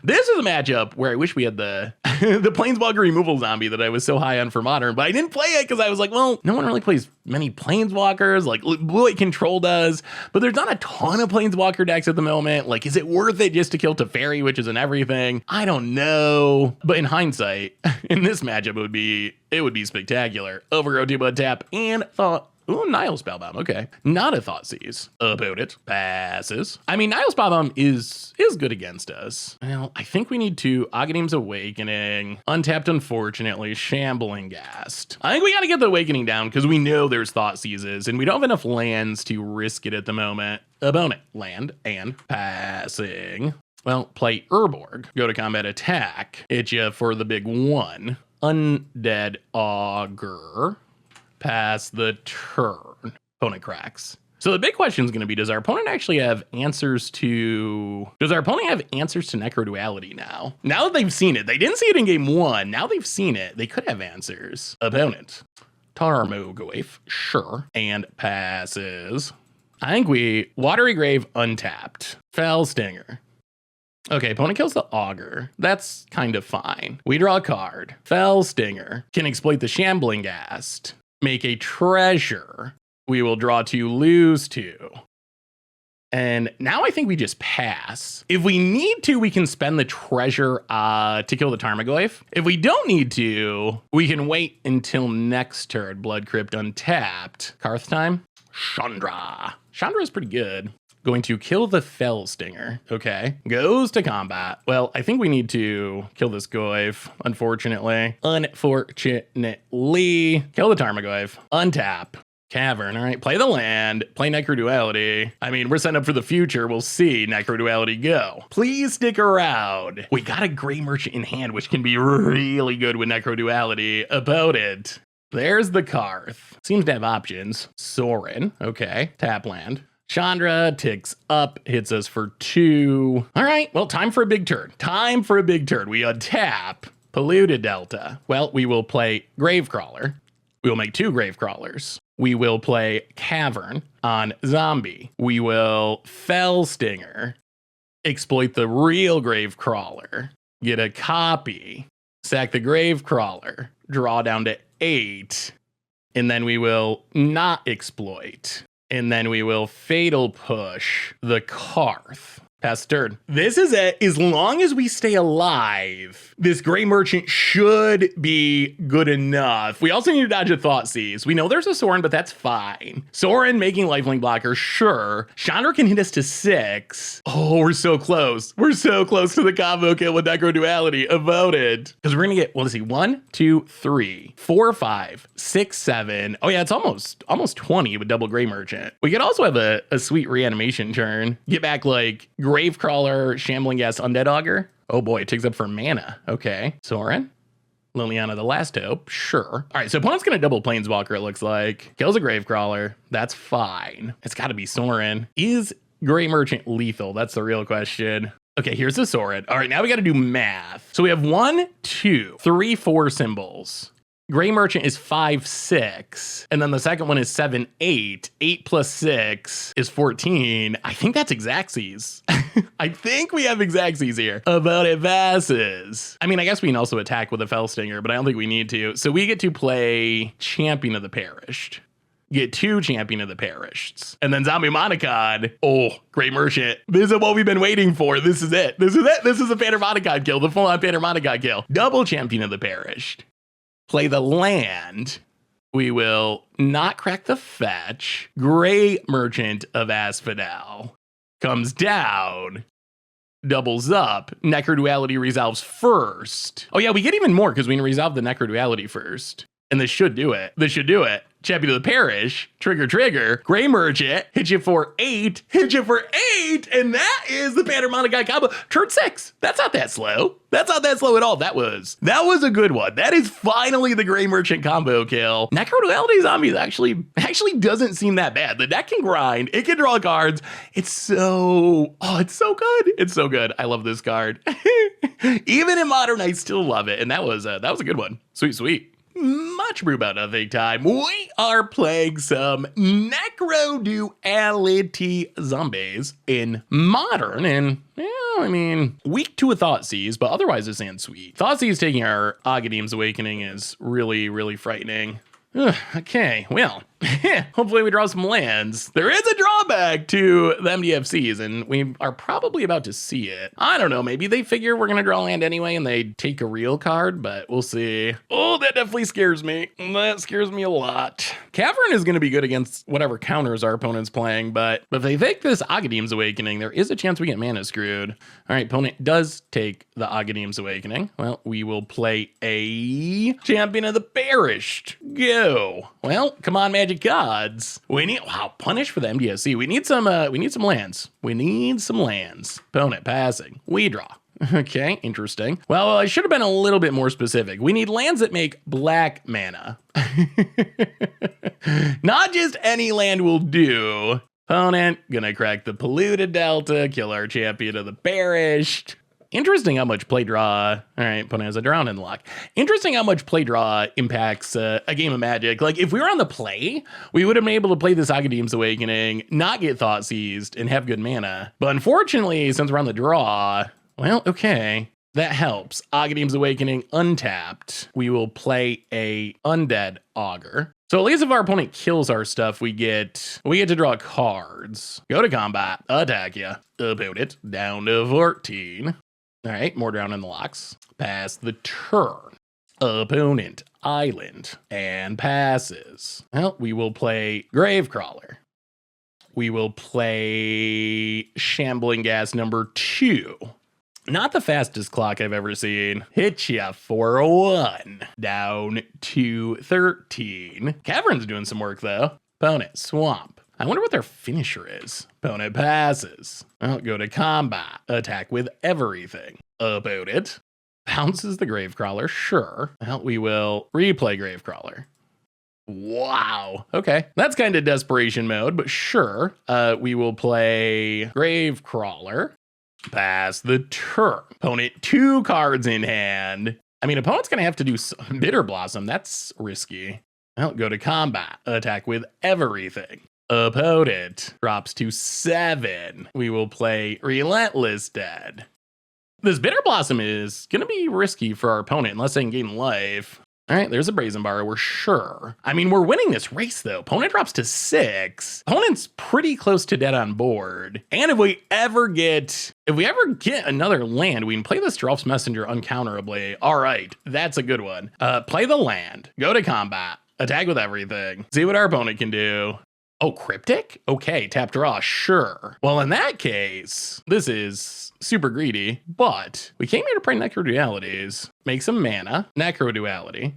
This is a matchup where I wish we had the the Planeswalker removal zombie that I was so high on for Modern, but I didn't play it because I was like, well, no one really plays many Planeswalkers, like Blue White Control does, but there's not a ton of Planeswalker decks at the moment. Like, is it worth it just to kill Teferi, which isn't everything? I don't know. But in hindsight, in this matchup, it would be spectacular. Overgrow, Debo, tap, and thought. Ooh, Nile Spellbomb, okay. Not a Thoughtseize. About it. Passes. I mean, Nile Spellbomb is good against us. Well, I think we need to Aghanim's Awakening. Untapped, unfortunately. Shambling Ghast. I think we gotta get the Awakening down because we know there's Thoughtseizes and we don't have enough lands to risk it at the moment. Opponent. Land and passing. Well, play Urborg. Go to combat attack. Hit you for the big 1. Undead Augur. Pass the turn. Opponent cracks. So the big question is going to be, does our opponent actually have answers to... Does our opponent have answers to Necroduality now? Now that they've seen it. They didn't see it in game 1. Now they've seen it. They could have answers. Opponent. Tarmogoyf. Sure. And passes. I think we... Watery Grave untapped. Fellstinger. Okay, opponent kills the Augur. That's kind of fine. We draw a card. Fellstinger. Can exploit the Shambling Ghast. Make a treasure. We will draw 2, lose 2. And now I think we just pass. If we need to, we can spend the treasure to kill the Tarmogoyf. If we don't need to, we can wait until next turn. Blood Crypt untapped. Karth time. Chandra. Chandra is pretty good. Going to kill the Fellstinger. Okay. Goes to combat. Well, I think we need to kill this Goyf, unfortunately. Unfortunately. Kill the Tarmogoyf. Untap. Cavern. All right. Play the land. Play Necroduality. I mean, we're setting up for the future. We'll see Necroduality go. Please stick around. We got a Gray Merchant in hand, which can be really good with Necroduality. About it. There's the Karth. Seems to have options. Sorin. Okay. Tap land. Chandra ticks up, hits us for 2. All right, well, time for a big turn. Time for a big turn. We untap Polluted Delta. Well, we will play Gravecrawler. We will make 2 Gravecrawlers. We will play Cavern on Zombie. We will Fellstinger. Exploit the real Gravecrawler. Get a copy. Sack the Gravecrawler. Draw down to 8. And then we will not exploit. And then we will Fatal Push the Karth. Pass turn. This is it. As long as we stay alive, this Gray Merchant should be good enough. We also need to dodge a Thoughtseize. We know there's a Sorin, but that's fine. Sorin making lifelink blocker, sure. Chandra can hit us to 6. Oh, we're so close. We're so close to the combo kill with Necroduality. About it. Because we're going to get, well, let's see, 1, 2, 3, 4, 5, 6, 7. Oh yeah, it's almost 20 with double Gray Merchant. We could also have a sweet reanimation turn. Get back like Gravecrawler, Shambling Ghast, Undead Augur. Oh boy, it takes up for mana. Okay. Sorin. Liliana the Last Hope. Sure. All right, so opponent's going to double Planeswalker, it looks like. Kills a Gravecrawler. That's fine. It's got to be Sorin. Is Gray Merchant lethal? That's the real question. Okay, here's the Sorin. All right, now we got to do math. So we have 1, 2, 3, 4 symbols. Gray Merchant is 5, 6. And then the second one is 7, 8. 8 plus 6 is 14. I think that's Xaxes. I think we have Xaxes here. About it passes. I mean, I guess we can also attack with a Fellstinger, but I don't think we need to. So we get to play Champion of the Perished. Get 2 Champion of the Perished. And then Zombie Monocon. Oh, Gray Merchant. This is what we've been waiting for. This is it. This is it. This is a Pandermonocon kill. The full-on Pandermonocon kill. Double Champion of the Perished. Play the land. We will not crack the fetch. Gray Merchant of Asphodel comes down, doubles up. Necroduality resolves first. Oh yeah, we get even more because we can resolve the Necroduality first. And this should do it. This should do it. Champion of the Parish, trigger, Gray Merchant, hit you for 8, and that is the Banner Mono Guy combo. Turn 6. That's not that slow. That's not that slow at all. That was a good one. That is finally the Gray Merchant combo kill. Necroduality Zombies actually doesn't seem that bad. The deck can grind. It can draw cards. It's so good. It's so good. I love this card. Even in Modern, I still love it. And that was a good one. Sweet. Much brew about nothing time. We are playing some Necroduality Zombies in Modern, and weak to a Thoughtseize, but otherwise this hand's sweet. Thoughtseize taking our Agadeem's Awakening is really frightening. Okay, well, hopefully we draw some lands. There is a drawback to the MDFCs, and we are probably about to see it. I don't know, maybe they figure we're gonna draw land anyway and they take a real card, but we'll see. Oh, that definitely scares me. That scares me a lot. Cavern is gonna be good against whatever counters our opponent's playing, but if they take this Agadeem's Awakening, there is a chance we get mana screwed. All right, opponent does take the Agadeem's Awakening. Well, we will play a Champion of the Perished. Go. Well, come on, Magic Gods. We need, punish for the MDSC. We need some lands. Opponent passing. We draw. Okay, interesting. Well, I should have been a little bit more specific. We need lands that make black mana. Not just any land will do. Opponent, gonna crack the Polluted Delta, kill our Champion of the Perished. Interesting how much play draw. All right, opponent has a Drown in the lock. Interesting how much play draw impacts a game of Magic. Like, if we were on the play, we would have been able to play this Agadeem's Awakening, not get Thoughtseized, and have good mana. But unfortunately, since we're on the draw, well, okay, that helps. Agadeem's Awakening untapped. We will play a Undead Augur. So at least if our opponent kills our stuff, we get to draw cards. Go to combat, attack ya, opponent down to 14. All right, more Drown in the locks. Pass the turn. Opponent island and passes. Well, we will play Gravecrawler. We will play Shambling Gas number 2. Not the fastest clock I've ever seen. Hit ya for 1. Down to 13. Cavern's doing some work though. Opponent swamp. I wonder what their finisher is. Opponent passes. Well, go to combat. Attack with everything. Opponent bounces the Gravecrawler. Sure. Well, we will replay Gravecrawler. Wow. Okay. That's kind of desperation mode, but sure. We will play Gravecrawler. Pass the turn. Opponent 2 cards in hand. Opponent's going to have to do Bitter Blossom. That's risky. Well, go to combat. Attack with everything. Opponent drops to 7. We will play Relentless Dead. This Bitter Blossom is going to be risky for our opponent unless they can gain life. All right, there's a Brazen Borrower, sure. We're winning this race though. Opponent drops to 6. Opponent's pretty close to dead on board. And if we ever get another land, we can play this Drelf's Messenger uncounterably. All right, that's a good one. Play the land, go to combat, attack with everything, see what our opponent can do. Oh, Cryptic? Okay, tap draw, sure. Well, in that case, this is super greedy, but we came here to play Necrodualities. Make some mana, Necroduality,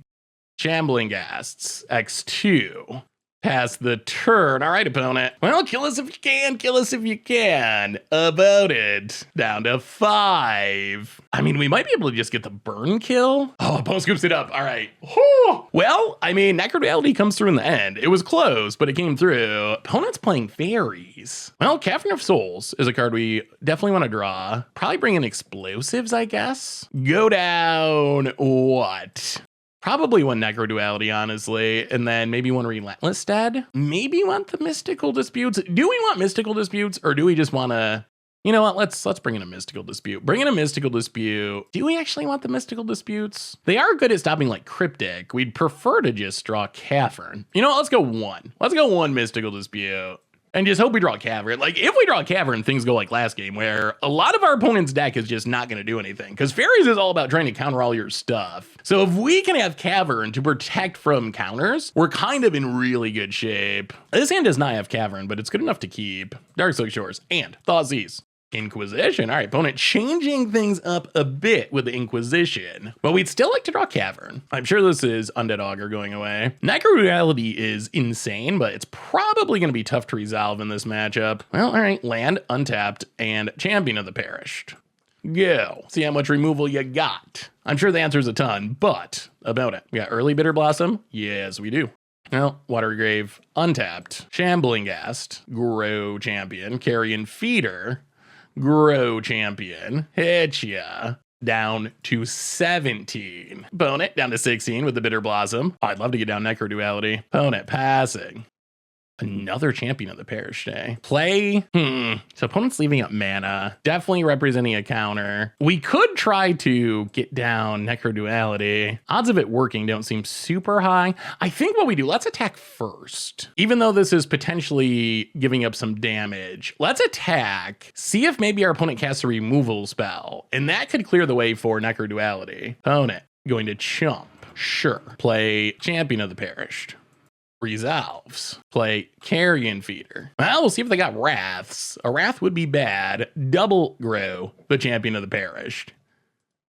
Shambling Ghasts, X2. Pass the turn. All right, opponent. Well, kill us if you can. About it. Down to 5. We might be able to just get the burn kill. Oh, opponent scoops it up. All right. Whew. Well, Necroduality comes through in the end. It was close, but it came through. Opponent's playing Fairies. Well, Cavern of Souls is a card we definitely want to draw. Probably bring in Explosives, I guess. Go down what? Probably one Necroduality, honestly, and then maybe one Relentless Dead. Maybe want the Mystical Disputes. Do we want Mystical Disputes, or do we just want to... You know what? Let's bring in a Mystical Dispute. Bring in a Mystical Dispute. Do we actually want the Mystical Disputes? They are good at stopping like Cryptic. We'd prefer to just draw Cavern. You know what? Let's go 1. Let's go 1 Mystical Dispute. And just hope we draw Cavern. Like, if we draw Cavern, things go like last game, where a lot of our opponent's deck is just not going to do anything. Because Fairies is all about trying to counter all your stuff. So if we can have Cavern to protect from counters, we're kind of in really good shape. This hand does not have Cavern, but it's good enough to keep. Darkslick Shores and Thoughtseize. Inquisition. All right, opponent changing things up a bit with the Inquisition. But we'd still like to draw Cavern. I'm sure this is Undead Augur going away. Necroduality is insane, but it's probably going to be tough to resolve in this matchup. Well, all right, land, untapped, and Champion of the Perished. Go. See how much removal you got. I'm sure the answer is a ton, but about it. We got early Bitter Blossom? Yes, we do. Well, Watery Grave, untapped. Shambling Ghast, grow champion. Carrion Feeder, grow champion. Hit ya. Down to 17. Opponent down to 16 with the Bitter Blossom. Oh, I'd love to get down Necroduality. Opponent passing. Another Champion of the Perished, eh? Play? So opponent's leaving up mana. Definitely representing a counter. We could try to get down Necroduality. Odds of it working don't seem super high. I think what we do, let's attack first. Even though this is potentially giving up some damage, let's attack. See if maybe our opponent casts a removal spell. And that could clear the way for Necroduality. Opponent going to chump. Sure. Play Champion of the Perished. Resolves. Play Carrion Feeder. Well, we'll see if they got Wraths. A Wrath would be bad. Double grow the Champion of the Perished.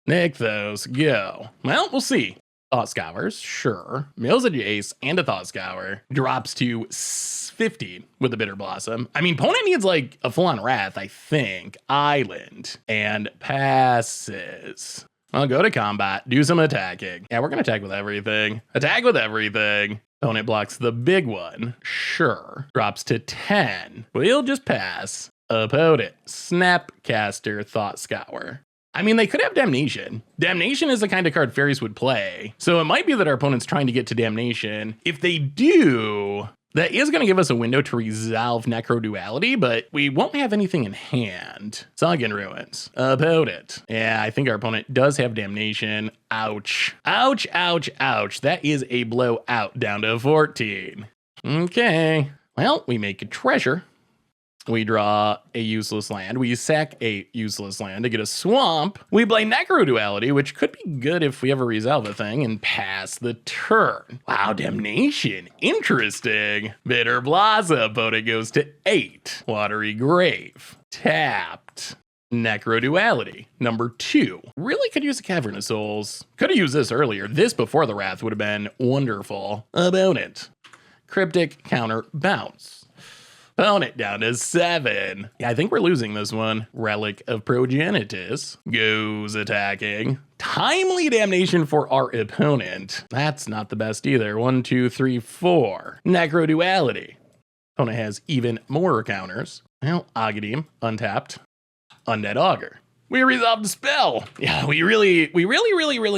Nick those. Go. Well, we'll see. Thought Scours. Sure. Mills a Jace and a Thought Scour. Drops to 50 with the Bitter Blossom. I mean, opponent needs like a full-on Wrath, I think. Island. And passes. I'll go to combat. Do some attacking. Yeah, we're going to attack with everything. Attack with everything. Opponent blocks the big one. Sure. Drops to 10. We'll just pass. Opponent. Snapcaster Thought Scour. I mean, they could have Damnation. Damnation is the kind of card Fairies would play. So it might be that our opponent's trying to get to Damnation. If they do, that is going to give us a window to resolve Necroduality, but we won't have anything in hand. Soggen Ruins. Opponent. Yeah, I think our opponent does have Damnation. Ouch. Ouch, ouch, ouch. That is a blowout down to 14. Okay. Well, we make a treasure. We draw a useless land. We sack a useless land to get a swamp. We play Necroduality, which could be good if we ever resolve a thing, and pass the turn. Wow, Damnation. Interesting. Bitter Blossom. Opponent goes to 8. Watery Grave. Tapped. Necroduality. Number 2. Really could use a Cavern of Souls. Could have used this earlier. This before the Wrath would have been wonderful. Opponent. Cryptic counter bounce. Opponent down to 7. Yeah, I think we're losing this one. Relic of Progenitus goes attacking. Timely Damnation for our opponent. That's not the best either. 1, 2, 3, 4. Necroduality. Opponent has even more counters. Well, Agadim, untapped. Undead Augur. We resolved the spell. Yeah, we really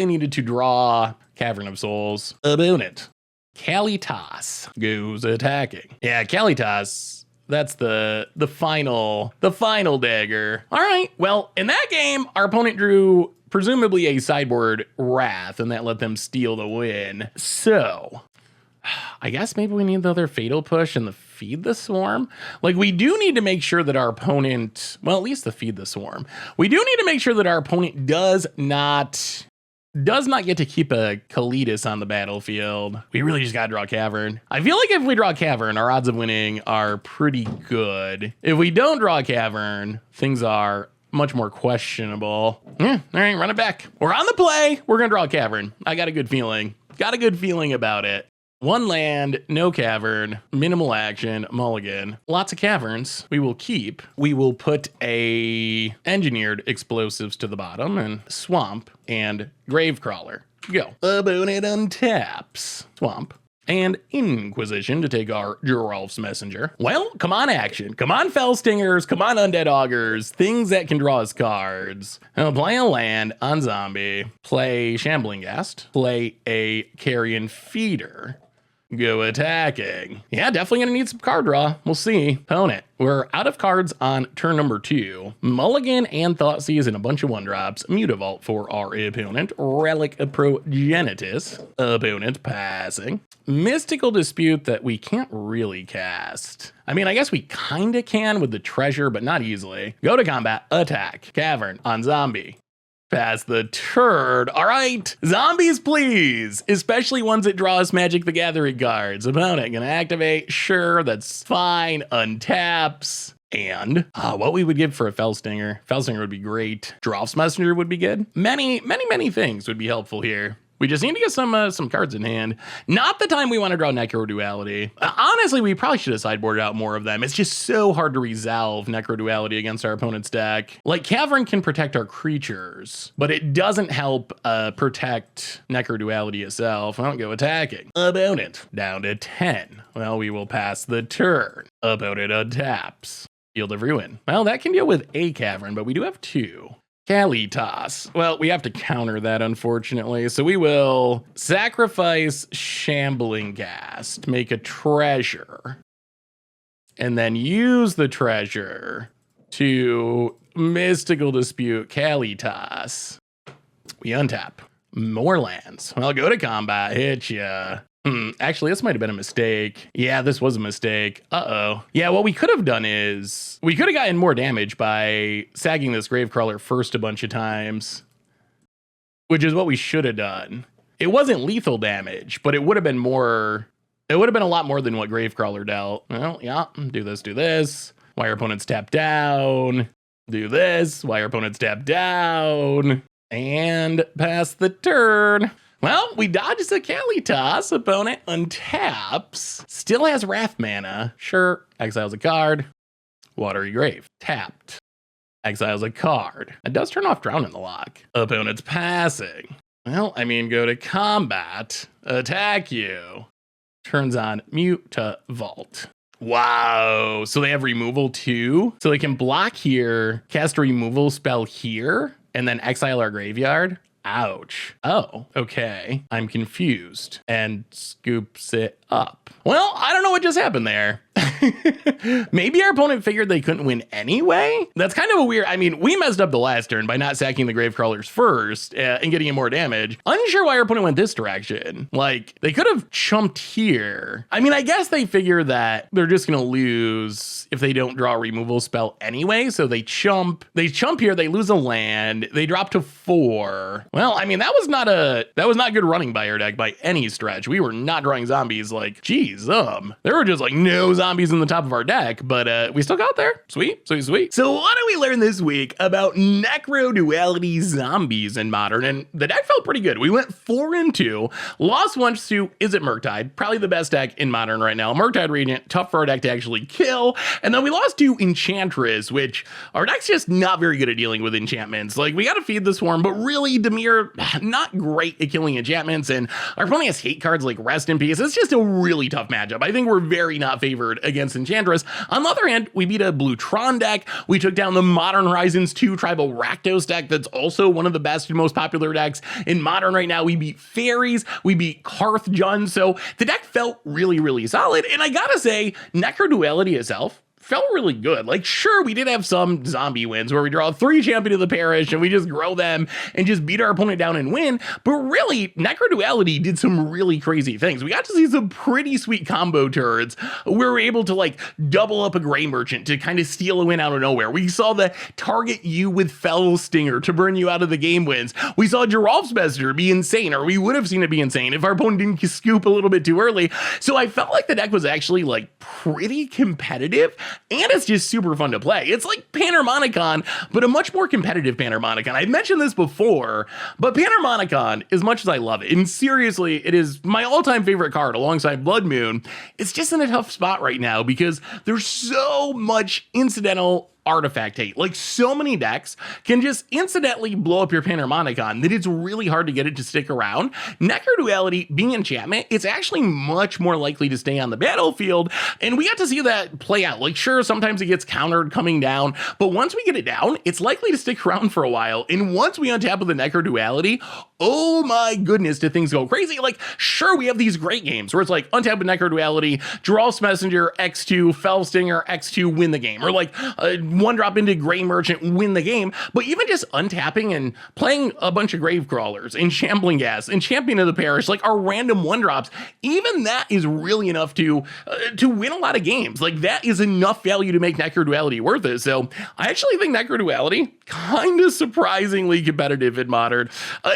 needed to draw Cavern of Souls. Opponent. Kalitas goes attacking. Yeah, Kalitas. That's the final dagger. All right. Well, in that game, our opponent drew presumably a sideboard Wrath, and that let them steal the win. So, I guess maybe we need the other Fatal Push and the Feed the Swarm. Like, we do need to make sure that our opponent, well, at least the Feed the Swarm. We do need to make sure that our opponent does not get to keep a Kalitas on the battlefield. We really just gotta draw Cavern. I feel like if we draw Cavern, our odds of winning are pretty good. If we don't draw Cavern, things are much more questionable. Yeah, all right, run it back. We're on the play. We're gonna draw Cavern. I got a good feeling. Got a good feeling about it. 1 land, no Cavern, minimal action, mulligan. Lots of caverns we will keep. We will put a engineered explosives to the bottom and swamp and Gravecrawler. Go. Opponent untaps. Swamp. And Inquisition to take our Geralf's Messenger. Well, come on action. Come on Fellstingers. Come on Undead Augurs. Things that can draw us cards. I'll play a land on zombie. Play Shambling Ghast. Play a Carrion Feeder. Go attacking. Yeah, definitely gonna need some card draw. We'll see. Opponent. We're out of cards on turn number 2. Mulligan and Thoughtseize and a bunch of 1-drops. Mutavault for our opponent. Relic of Progenitus. Opponent passing. Mystical Dispute that we can't really cast. I mean, I guess we kinda can with the treasure, but not easily. Go to combat. Attack. Cavern on zombie. Pass the turn. All right. Zombies, please. Especially ones that draw us Magic the Gathering cards. Opponent gonna activate. Sure, that's fine. Untaps. And what we would give for a Fellstinger. Fellstinger would be great. Drolf's Messenger would be good. Many things would be helpful here. We just need to get some cards in hand. Not the time we want to draw Necroduality. Honestly, we probably should have sideboarded out more of them. It's just so hard to resolve Necroduality against our opponent's deck. Like, Cavern can protect our creatures, but it doesn't help protect Necroduality itself. I don't go attacking. Opponent down to 10. Well, we will pass the turn. Opponent untaps. Field of Ruin. Well, that can deal with a Cavern, but we do have 2. Kalitas. Well, we have to counter that, unfortunately. So we will sacrifice Shambling Ghast, make a treasure, and then use the treasure to Mystical Dispute Kalitas. We untap. More lands. Well, go to combat, hit ya. Actually, this might have been a mistake. Yeah, this was a mistake. Uh-oh. Yeah, what we could have done is we could have gotten more damage by sagging this Gravecrawler first a bunch of times, which is what we should have done. It wasn't lethal damage, but it would have been more. It would have been a lot more than what Gravecrawler dealt. Well, yeah, do this. Why our opponents tap down. Do this. Why our opponents tap down. And pass the turn. Well, we dodged a Kalitas. Opponent untaps. Still has Wrath mana. Sure. Exiles a card. Watery Grave. Tapped. Exiles a card. It does turn off Drown in the Lock. Opponent's passing. Well, I mean, go to combat. Attack you. Turns on Mutavault. Wow. So they have removal too? So they can block here, cast a removal spell here, and then exile our graveyard? Ouch. Oh, okay. I'm confused. And scoops it up. Well, I don't know what just happened there. Maybe our opponent figured they couldn't win anyway? That's kind of a weird. I mean, we messed up the last turn by not sacking the Gravecrawlers first and getting in more damage. Unsure why our opponent went this direction. Like, they could have chumped here. I mean, I guess they figure that they're just going to lose if they don't draw a removal spell anyway. So they chump here, they lose a land, they drop to 4. Well, I mean, that was not good running by our deck by any stretch. We were not drawing zombies like, geez, there were just like no zombies in the top of our deck, but we still got there. Sweet. So what did we learn this week about Necroduality zombies in Modern? And the deck felt pretty good. We went 4-2, lost once to Is It Murktide? Probably the best deck in Modern right now. Murktide Regent, tough for our deck to actually kill. And then we lost to Enchantress, which our deck's just not very good at dealing with enchantments. Like, we got to feed the Swarm, but really, Dimir, not great at killing enchantments. And our opponent has hate cards like Rest in Peace. It's just a really tough matchup. I think we're very not favored against Enchantress. On the other hand, we beat a blue Tron deck. We took down the Modern Horizons 2 tribal Rakdos deck that's also one of the best and most popular decks in Modern right now. We beat Fairies. We beat Karth Jun. So the deck felt really solid. And I gotta say, Necroduality itself felt really good. Like, sure, we did have some zombie wins where we draw 3 Champion of the Parish and we just grow them and just beat our opponent down and win. But really, Necroduality did some really crazy things. We got to see some pretty sweet combo turns where we're able to like double up a Gray Merchant to kind of steal a win out of nowhere. We saw the target you with Fell Stinger to burn you out of the game wins. We saw Geralf's Messenger be insane, or we would have seen it be insane if our opponent didn't scoop a little bit too early. So I felt like the deck was actually like pretty competitive. And it's just super fun to play. It's like Panharmonicon, but a much more competitive Panharmonicon. I've mentioned this before, but Panharmonicon, as much as I love it, and seriously, it is my all-time favorite card alongside Blood Moon, it's just in a tough spot right now because there's so much incidental artifact hate. Like, so many decks can just incidentally blow up your Panharmonicon that it's really hard to get it to stick around. Necroduality being enchantment, it's actually much more likely to stay on the battlefield, and we got to see that play out. Like, sure, sometimes it gets countered coming down, but once we get it down, it's likely to stick around for a while. And once we untap with the Necroduality, oh my goodness, did things go crazy. Like, sure, we have these great games where it's like untap with Necroduality, Geralf's Messenger, X2, Fell Stinger, X2, win the game, or like one drop into Gray Merchant, win the game. But even just untapping and playing a bunch of Gravecrawlers and Shambling Ghast and Champion of the Parish, like our random one drops, even that is really enough to win a lot of games. Like, that is enough value to make Necroduality worth it. So I actually think Necroduality kind of surprisingly competitive in Modern.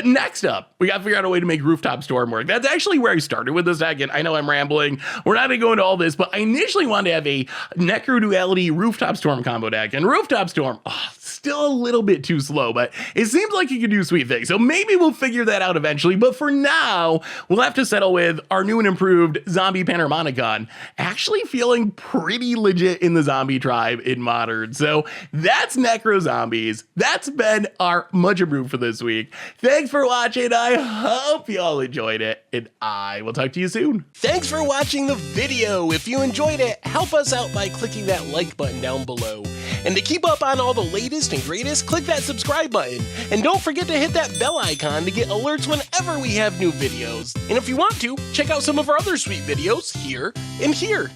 Next Next up, we got to figure out a way to make Rooftop Storm work. That's actually where I started with this deck, and I know I'm rambling. We're not going to go into all this, but I initially wanted to have a Necroduality Rooftop Storm combo deck, and Rooftop Storm, still a little bit too slow, but it seems like you can do sweet things. So maybe we'll figure that out eventually, but for now, we'll have to settle with our new and improved Zombie Panharmonicon, actually feeling pretty legit in the zombie tribe in Modern. So that's Necro Zombies. That's been our Much Abrew for this week. Thanks for watching. I hope you all enjoyed it, and I will talk to you soon.
Thanks for watching the video. If you enjoyed it, help us out by clicking that like button down below. And to keep up on all the latest and greatest, click that subscribe button. And don't forget to hit that bell icon to get alerts whenever we have new videos. And if you want to, check out some of our other sweet videos here and here.